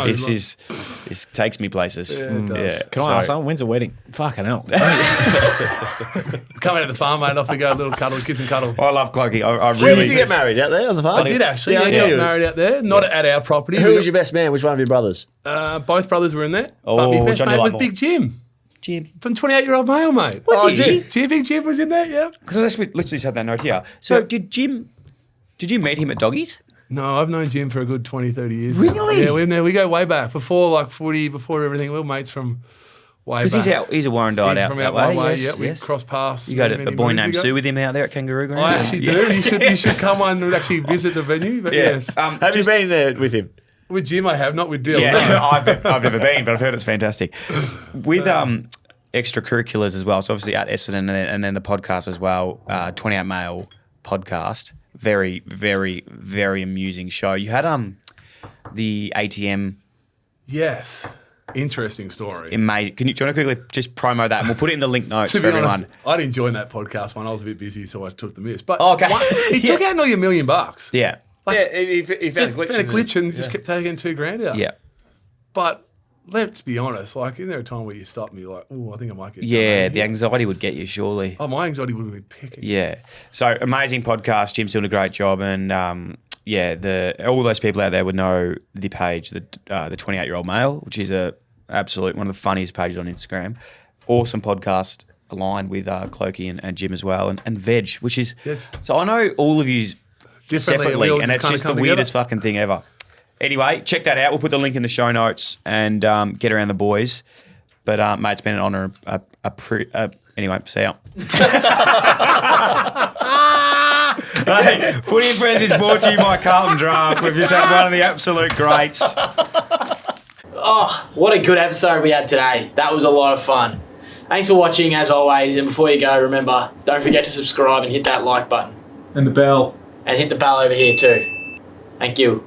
This takes me places. Yeah, it does. Can I ask something? When's the wedding? Fucking hell. coming out the farm, mate. Off we go, little cuddle, kiss and cuddle. I love Clokey. I Where really did you get married? Out there on the farm? I did actually. Yeah, I I got knew. married out there, not at our property. Who was your best man? Which one of your brothers? Both brothers were in there. Oh, but my best Johnny mate was Lightmore. Big Jim Jim. from 28-year-old male, mate. Was he? Big Jim was in there. Yeah. Because I literally just had that note here. So did you meet him at Doggies? No, I've known Jim for a good 20, 30 years. Really? Now. Yeah, we go way back before like footy, before everything. We were mates from way back. Because he's a Warren died He's out from that out my way. Yes, Yeah, we yes. crossed paths. You got many a boy moons named ago. Sue with him out there at Kangaroo Ground? I actually do. You should come on and actually visit the venue. But yes, Have you been there with him? with Jim I have, not with Dyl. Yeah, No. I've never been, but I've heard it's fantastic. With extracurriculars as well, so obviously at Essendon and then the podcast as well, 28 Mail podcast, very, very, very amusing show. You had the ATM. Yes, interesting story. Amazing. Do you want to quickly just promo that, and we'll put it in the link notes To for be honest, everyone. I didn't join that podcast one. I was a bit busy, so I took the miss. But Oh, okay. he took out nearly $1 million. Yeah, He found Just found a glitch and just kept taking $2,000 out. yeah. But let's be honest, like, isn't there a time where you stop and you're like, oh, I think I might get Yeah, done the anxiety would get you, surely. Oh, my anxiety would be picking. Yeah. So amazing podcast. Jim's doing a great job, and all those people out there would know the page, the 28-year-old male, which is a absolute one of the funniest pages on Instagram. Awesome podcast aligned with Clokey and Jim as well, and Veg, which is so I know all of you separately, we all and just it's kinda just the come together. weirdest fucking thing ever. Anyway, check that out. We'll put the link in the show notes and get around the boys. But mate, it's been an honour. Anyway, see ya. Hey, Footy and Friends is brought to you by Carlton Draft. We've just had one of the absolute greats. Oh, what a good episode we had today. That was a lot of fun. Thanks for watching as always, and before you go, remember, don't forget to subscribe and hit that like button. And the bell. And hit the bell over here too. Thank you.